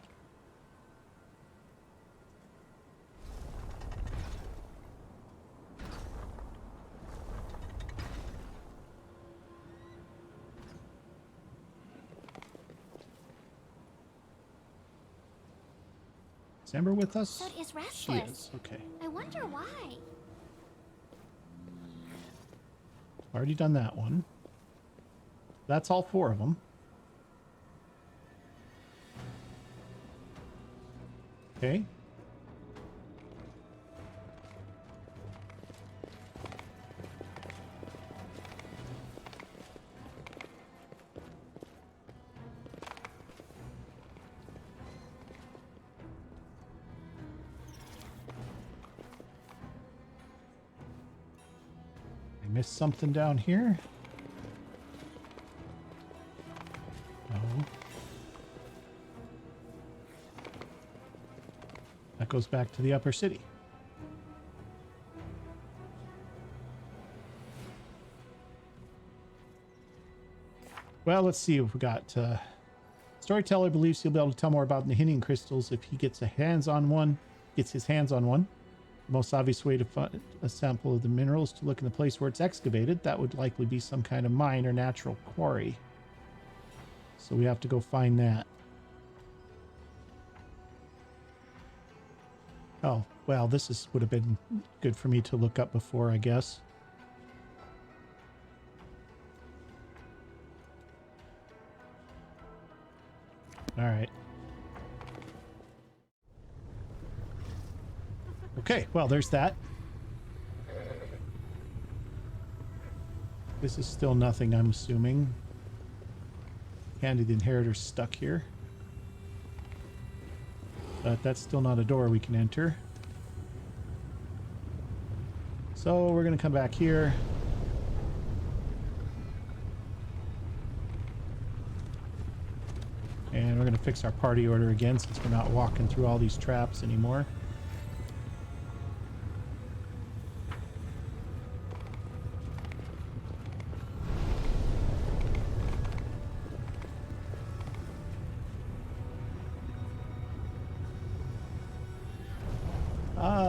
A: Is Amber with us?
E: So is
A: She
E: restless.
A: is. Okay.
E: I wonder why.
A: Already done that one. That's all 4 of them. Okay. I missed something down here. No. That goes back to the upper city. Well, let's see what we got. Storyteller believes he'll be able to tell more about the Nahinian crystals if he gets his hands on one. The most obvious way to find a sample of the mineral is to look in the place where it's excavated. That would likely be some kind of mine or natural quarry. So we have to go find that. Oh, well, this would have been good for me to look up before, I guess. All right. Okay, well, there's that. This is still nothing, I'm assuming. Candy the Inheritor's stuck here. But that's still not a door we can enter. So we're going to come back here. And we're going to fix our party order again since we're not walking through all these traps anymore.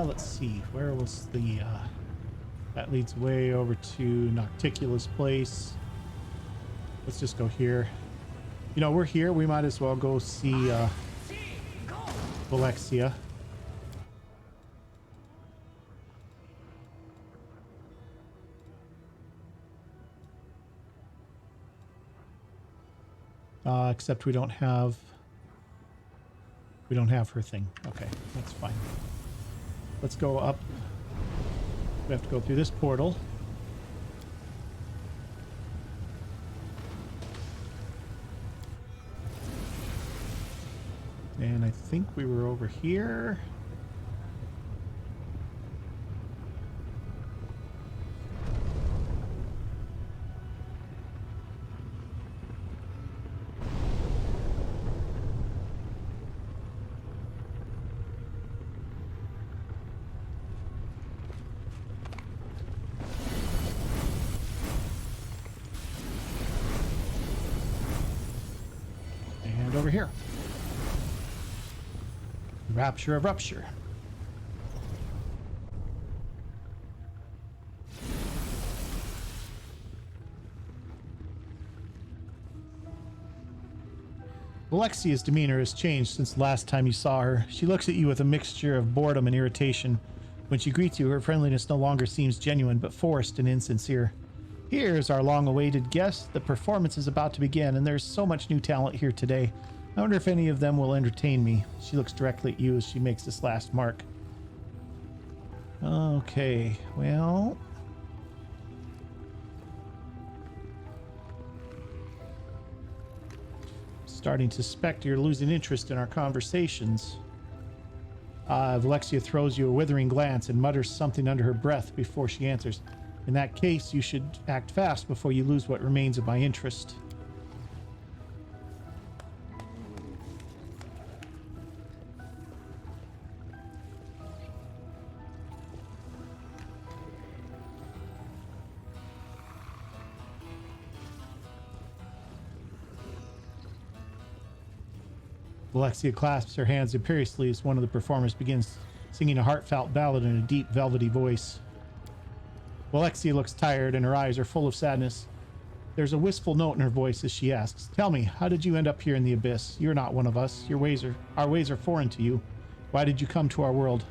A: Let's see, where was the, that leads way over to Nocticula's place. Let's just go here. You know, we're here, we might as well go see, Valexia. Except we don't have her thing. Okay, that's fine. Let's go up. We have to go through this portal. And I think we were over here. Over here. Rapture of Rupture. Alexia's demeanor has changed since the last time you saw her. She looks at you with a mixture of boredom and irritation. When she greets you, her friendliness no longer seems genuine, but forced and insincere. Here's our long-awaited guest. The performance is about to begin, and there's so much new talent here today. I wonder if any of them will entertain me. She looks directly at you as she makes this last mark. Okay, well... starting to suspect you're losing interest in our conversations. Valexia throws you a withering glance and mutters something under her breath before she answers. In that case, you should act fast before you lose what remains of my interest. Valexia clasps her hands imperiously as one of the performers begins singing a heartfelt ballad in a deep, velvety voice. Valexia looks tired and her eyes are full of sadness. There's a wistful note in her voice as she asks, "Tell me, how did you end up here in the abyss? You're not one of us. Our ways are foreign to you. Why did you come to our world?"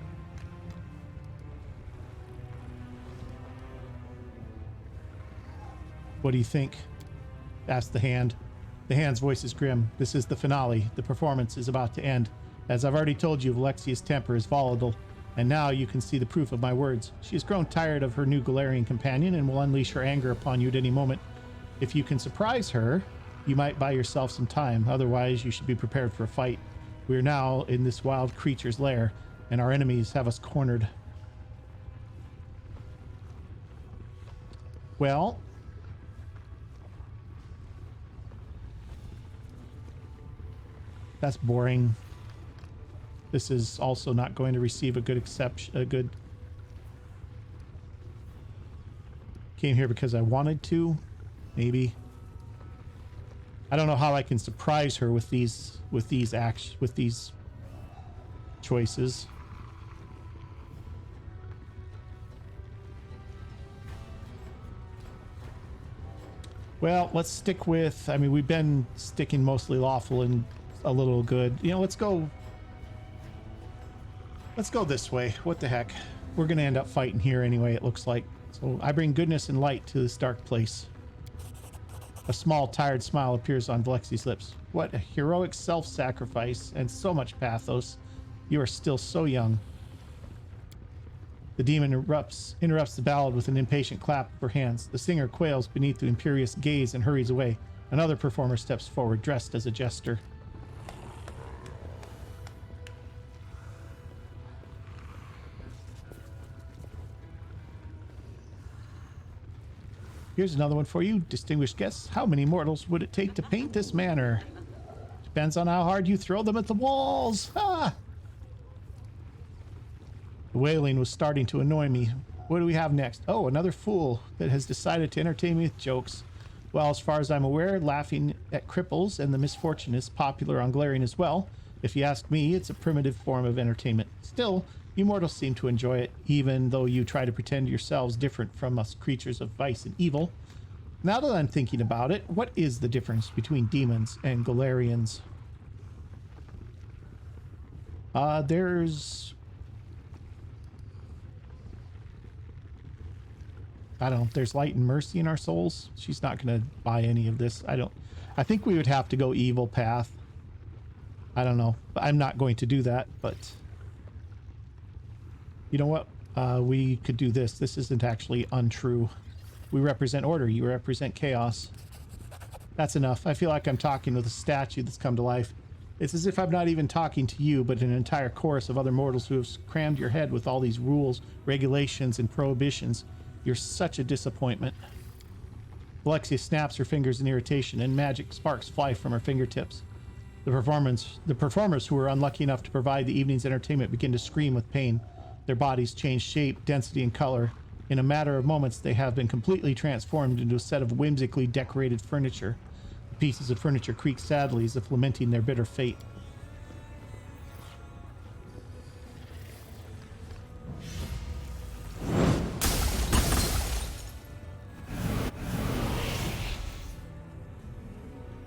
A: "What do you think?" asked the hand. The hand's voice is grim. "This is the finale. The performance is about to end. As I've already told you, Valexia's temper is volatile, and now you can see the proof of my words. She has grown tired of her new Galarian companion and will unleash her anger upon you at any moment. If you can surprise her, you might buy yourself some time. Otherwise, you should be prepared for a fight. We are now in this wild creature's lair, and our enemies have us cornered. Well, that's boring. This is also not going to receive a good came here because I wanted to, maybe. I don't know how I can surprise her with these choices. Well, let's stick with, I mean, we've been sticking mostly lawful and a little good. You know, let's go this way. What the heck? We're going to end up fighting here anyway, it looks like. So I bring goodness and light to this dark place. A small, tired smile appears on Valexi's lips. What a heroic self-sacrifice and so much pathos. You are still so young. The demon interrupts the ballad with an impatient clap of her hands. The singer quails beneath the imperious gaze and hurries away. Another performer steps forward, dressed as a jester. Here's another one for you, distinguished guests. How many mortals would it take to paint this manor? Depends on how hard you throw them at the walls. Ah! The wailing was starting to annoy me. What do we have next? Oh, another fool that has decided to entertain me with jokes. Well, as far as I'm aware, laughing at cripples and the misfortune is popular on Galarian as well. If you ask me, it's a primitive form of entertainment. Still, you mortals seem to enjoy it, even though you try to pretend yourselves different from us creatures of vice and evil. Now that I'm thinking about it, what is the difference between demons and Galarians? I don't know, there's light and mercy in our souls. She's not going to buy any of this. I think we would have to go evil path. I don't know. I'm not going to do that, but you know what? We could do this. This isn't actually untrue. We represent order. You represent chaos. That's enough. I feel like I'm talking with a statue that's come to life. It's as if I'm not even talking to you, but an entire chorus of other mortals who have crammed your head with all these rules, regulations, and prohibitions. You're such a disappointment. Alexia snaps her fingers in irritation, and magic sparks fly from her fingertips. The performers who were unlucky enough to provide the evening's entertainment begin to scream with pain. Their bodies change shape, density, and color. In a matter of moments, they have been completely transformed into a set of whimsically decorated furniture. The pieces of furniture creak sadly as if lamenting their bitter fate.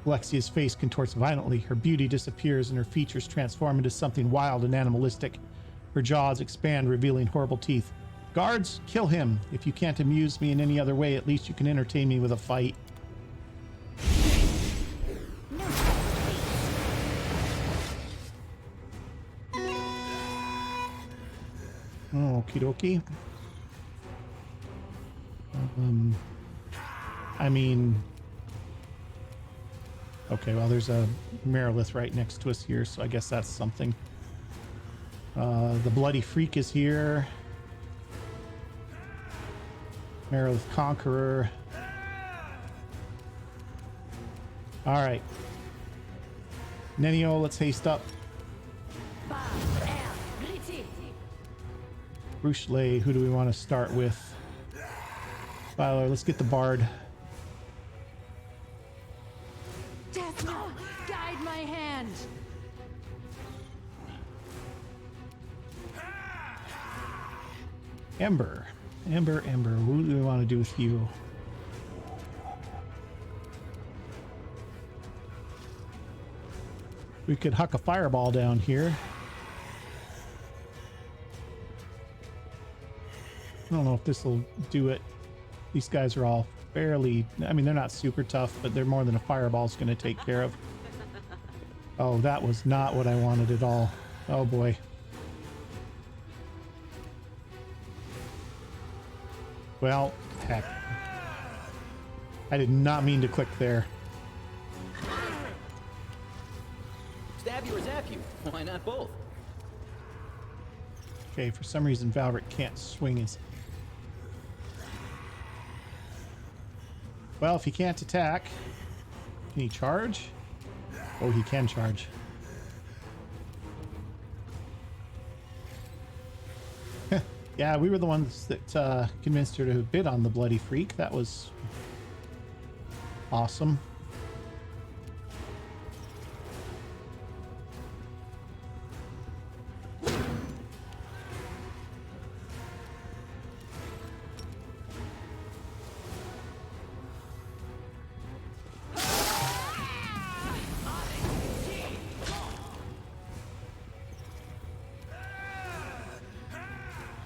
A: Alexia's face contorts violently. Her beauty disappears and her features transform into something wild and animalistic. Her jaws expand, revealing horrible teeth. Guards, kill him. If you can't amuse me in any other way, at least you can entertain me with a fight. Okie dokie. I mean... Okay, well, there's a Merilith right next to us here, so I guess that's something. The Bloody Freak is here. Merilith Conqueror. Alright. Nenio, let's haste up. Bruchley, who do we want to start with? Filer, let's get the Bard.
C: Guide my hand.
A: Ember. Ember. What do we want to do with you? We could huck a fireball down here. I don't know if this will do it. These guys are all fairly... I mean, they're not super tough, but they're more than a fireball's going to take care of. Oh, that was not what I wanted at all. Oh boy. Well, heck. I did not mean to click there.
D: Stab you or zap you? Why not both?
A: Okay, for some reason Valric can't swing his... Well, if he can't attack, can he charge? Oh, he can charge. Yeah, we were the ones that convinced her to bid on the Bloody Freak. That was awesome.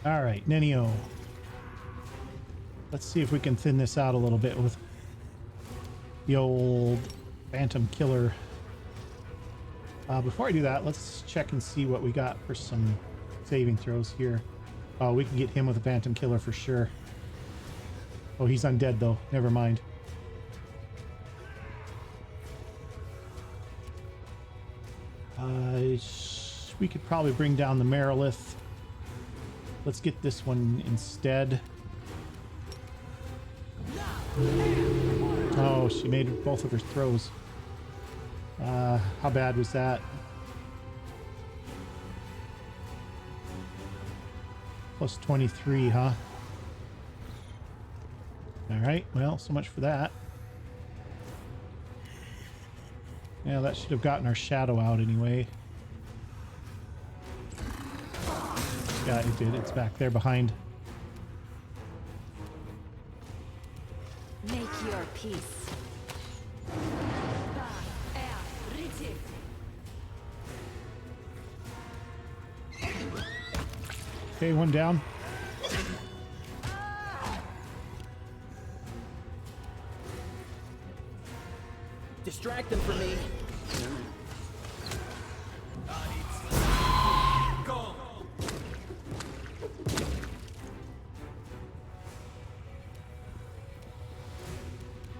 A: All right, Nenio. Let's see if we can thin this out a little bit with the old Phantom Killer. Before I do that, let's check and see what we got for some saving throws here. Oh, we can get him with a Phantom Killer for sure. Oh, he's undead though. Never mind. We could probably bring down the Merilith. Let's get this one instead. Oh, she made both of her throws. How bad was that? Plus 23, huh? All right, well, so much for that. Yeah, that should have gotten our shadow out anyway. Yeah, it did. It's back there behind.
C: Make your peace.
A: Okay, one down.
D: Distract them from me.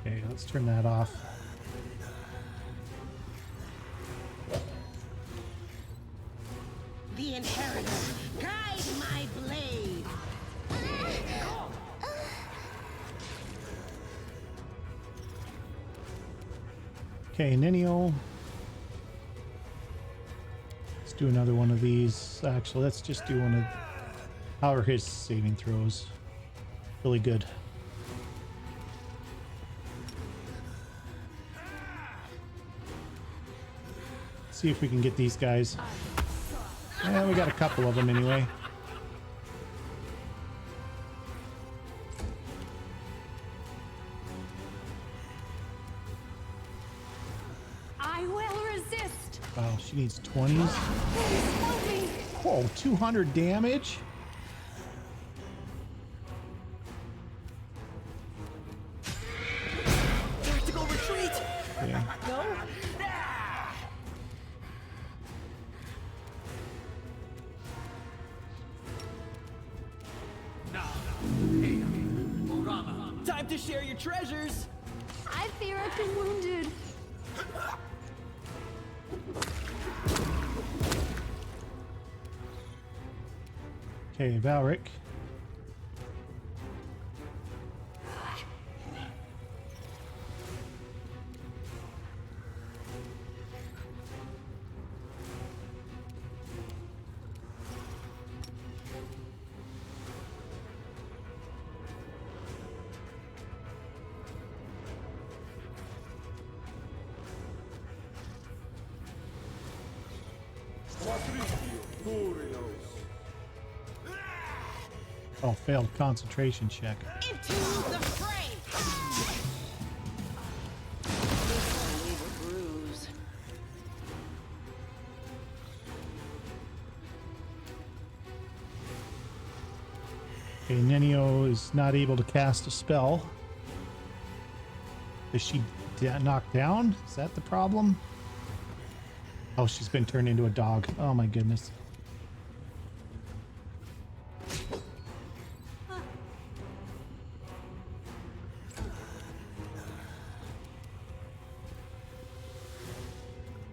A: Okay, let's turn that off.
B: The inheritor, guide my blade.
A: Okay, Nenio. Let's do another one of these. Actually, let's just do one of... How are his saving throws? Really good. See if we can get these guys. Yeah, we got a couple of them anyway.
C: I will resist.
A: Wow, she needs 20s.
C: Help me.
A: Oh, 200 damage.
D: Tactical retreat.
A: Yeah.
D: No. Time to share your treasures.
C: I fear I've been wounded.
A: Okay, Valric. Oh, failed concentration check.
B: Into the fray. This will leave a bruise.
A: Okay, Nenio is not able to cast a spell. Is she knocked down? Is that the problem? Oh, she's been turned into a dog. Oh my goodness.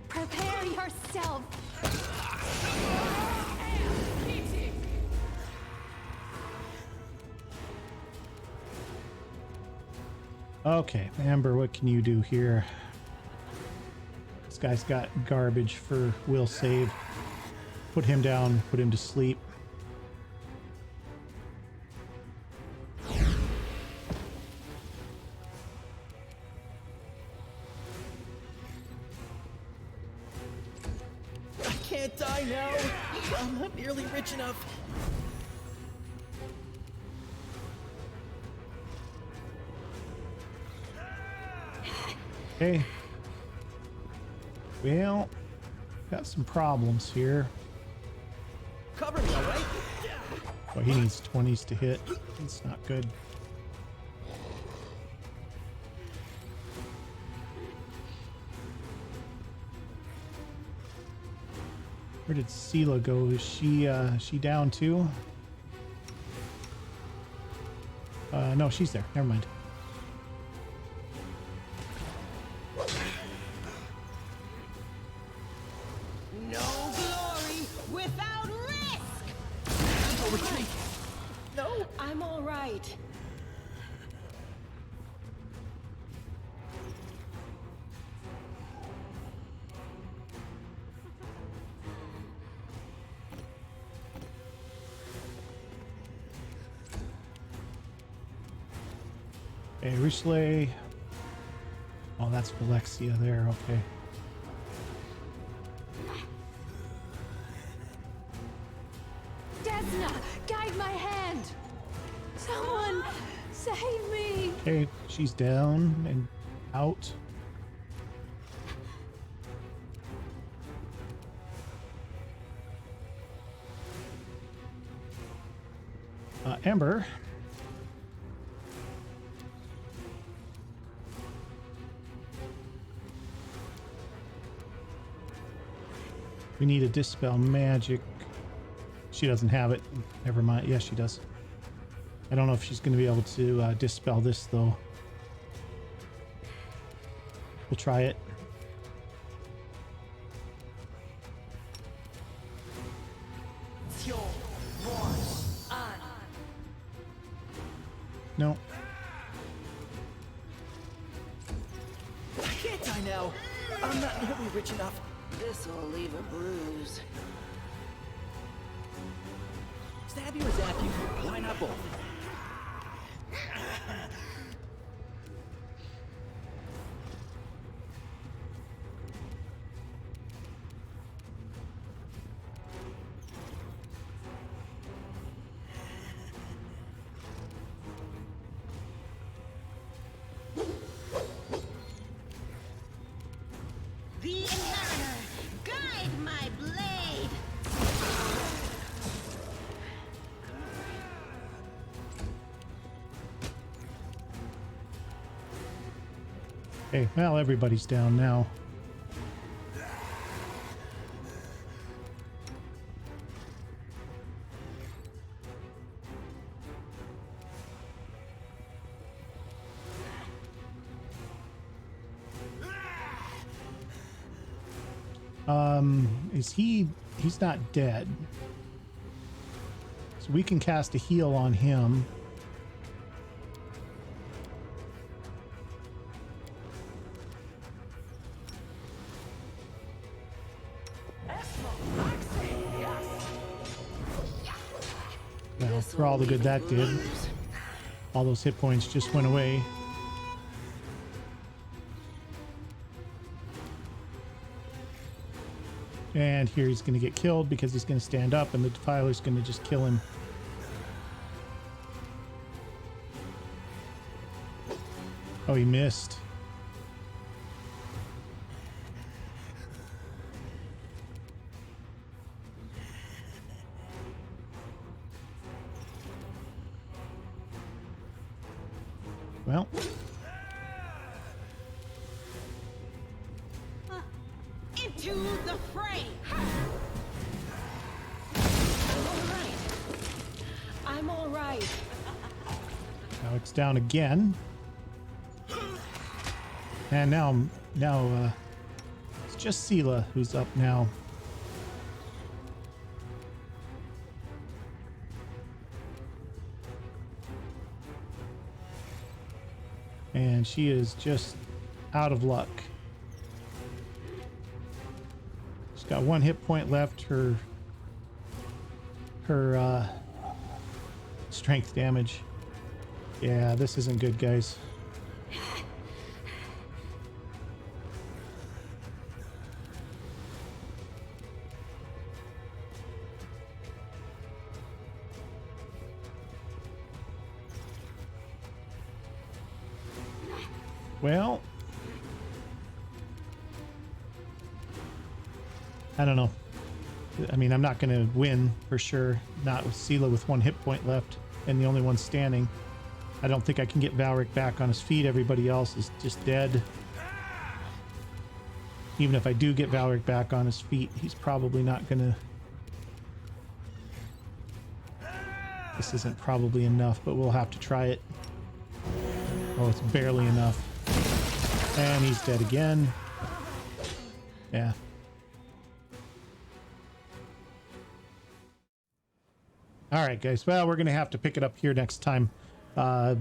C: Prepare yourself.
A: Okay, Amber, what can you do here? This guy's got garbage for will save. Put him down, put him to sleep.
D: I can't die now. I'm not nearly rich enough.
A: Okay. Well, got some problems here.
D: Cover me, all right?
A: Well, he needs 20s to hit. That's not good. Where did Sela go? Is she down too? No, she's there. Never mind.
B: No glory without risk!
D: No retreat. No.
B: I'm all right.
A: Okay, Richelieu. Oh, that's Alexia there. Okay.
C: Desna, guide my hand. Someone save me.
A: Okay, she's down and out. Amber. We need a dispel magic. She doesn't have it. Never mind. Yes, she does. I don't know if she's going to be able to dispel this, though. We'll try it. No.
D: I can't die now. I'm not nearly rich enough.
B: This'll leave a bruise.
D: Stab you or zap you? Why not both?
B: The Inheritor, guide my blade!
A: Okay, well, everybody's down now. Is he's not dead. So we can cast a heal on him. Well, for all the good that did, all those hit points just went away. And here he's going to get killed because he's going to stand up and the Defiler's going to just kill him. Oh, he missed. Well.
B: Into to the fray. I'm all right.
A: Now it's down again. And now it's just Sela who's up now. And she is just out of luck. She's got 1 hit point left. Her strength damage. Yeah, this isn't good, guys. Well, I don't know. I mean, I'm not going to win for sure. Not with Sela with 1 hit point left and the only one standing. I don't think I can get Valric back on his feet. Everybody else is just dead. Even if I do get Valric back on his feet, he's probably not going to... This isn't probably enough, but we'll have to try it. Oh, it's barely enough. And he's dead again. Yeah. All right, guys. Well, we're going to have to pick it up here next time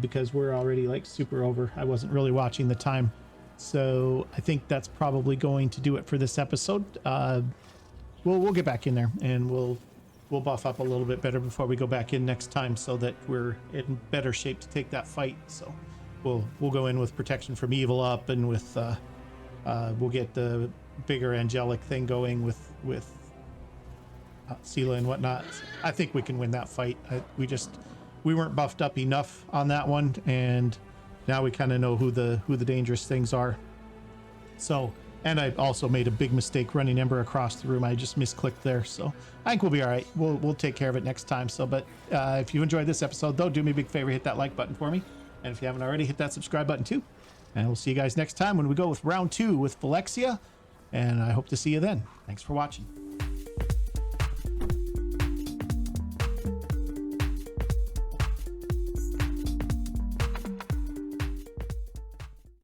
A: because we're already like super over. I wasn't really watching the time. So I think that's probably going to do it for this episode. We'll get back in there and we'll buff up a little bit better before we go back in next time so that we're in better shape to take that fight. So we'll go in with protection from evil up, and with we'll get the bigger angelic thing going with Sela and whatnot. I think we can win that fight. We weren't buffed up enough on that one, and now we kind of know who the dangerous things are. So, and I also made a big mistake running Ember across the room. I just misclicked there, so I think we'll be all right. We'll take care of it next time. So, but if you enjoyed this episode, though, do me a big favor, hit that like button for me. And if you haven't already, hit that subscribe button too. And we'll see you guys next time when we go with round 2 with Valexia. And I hope to see you then. Thanks for watching.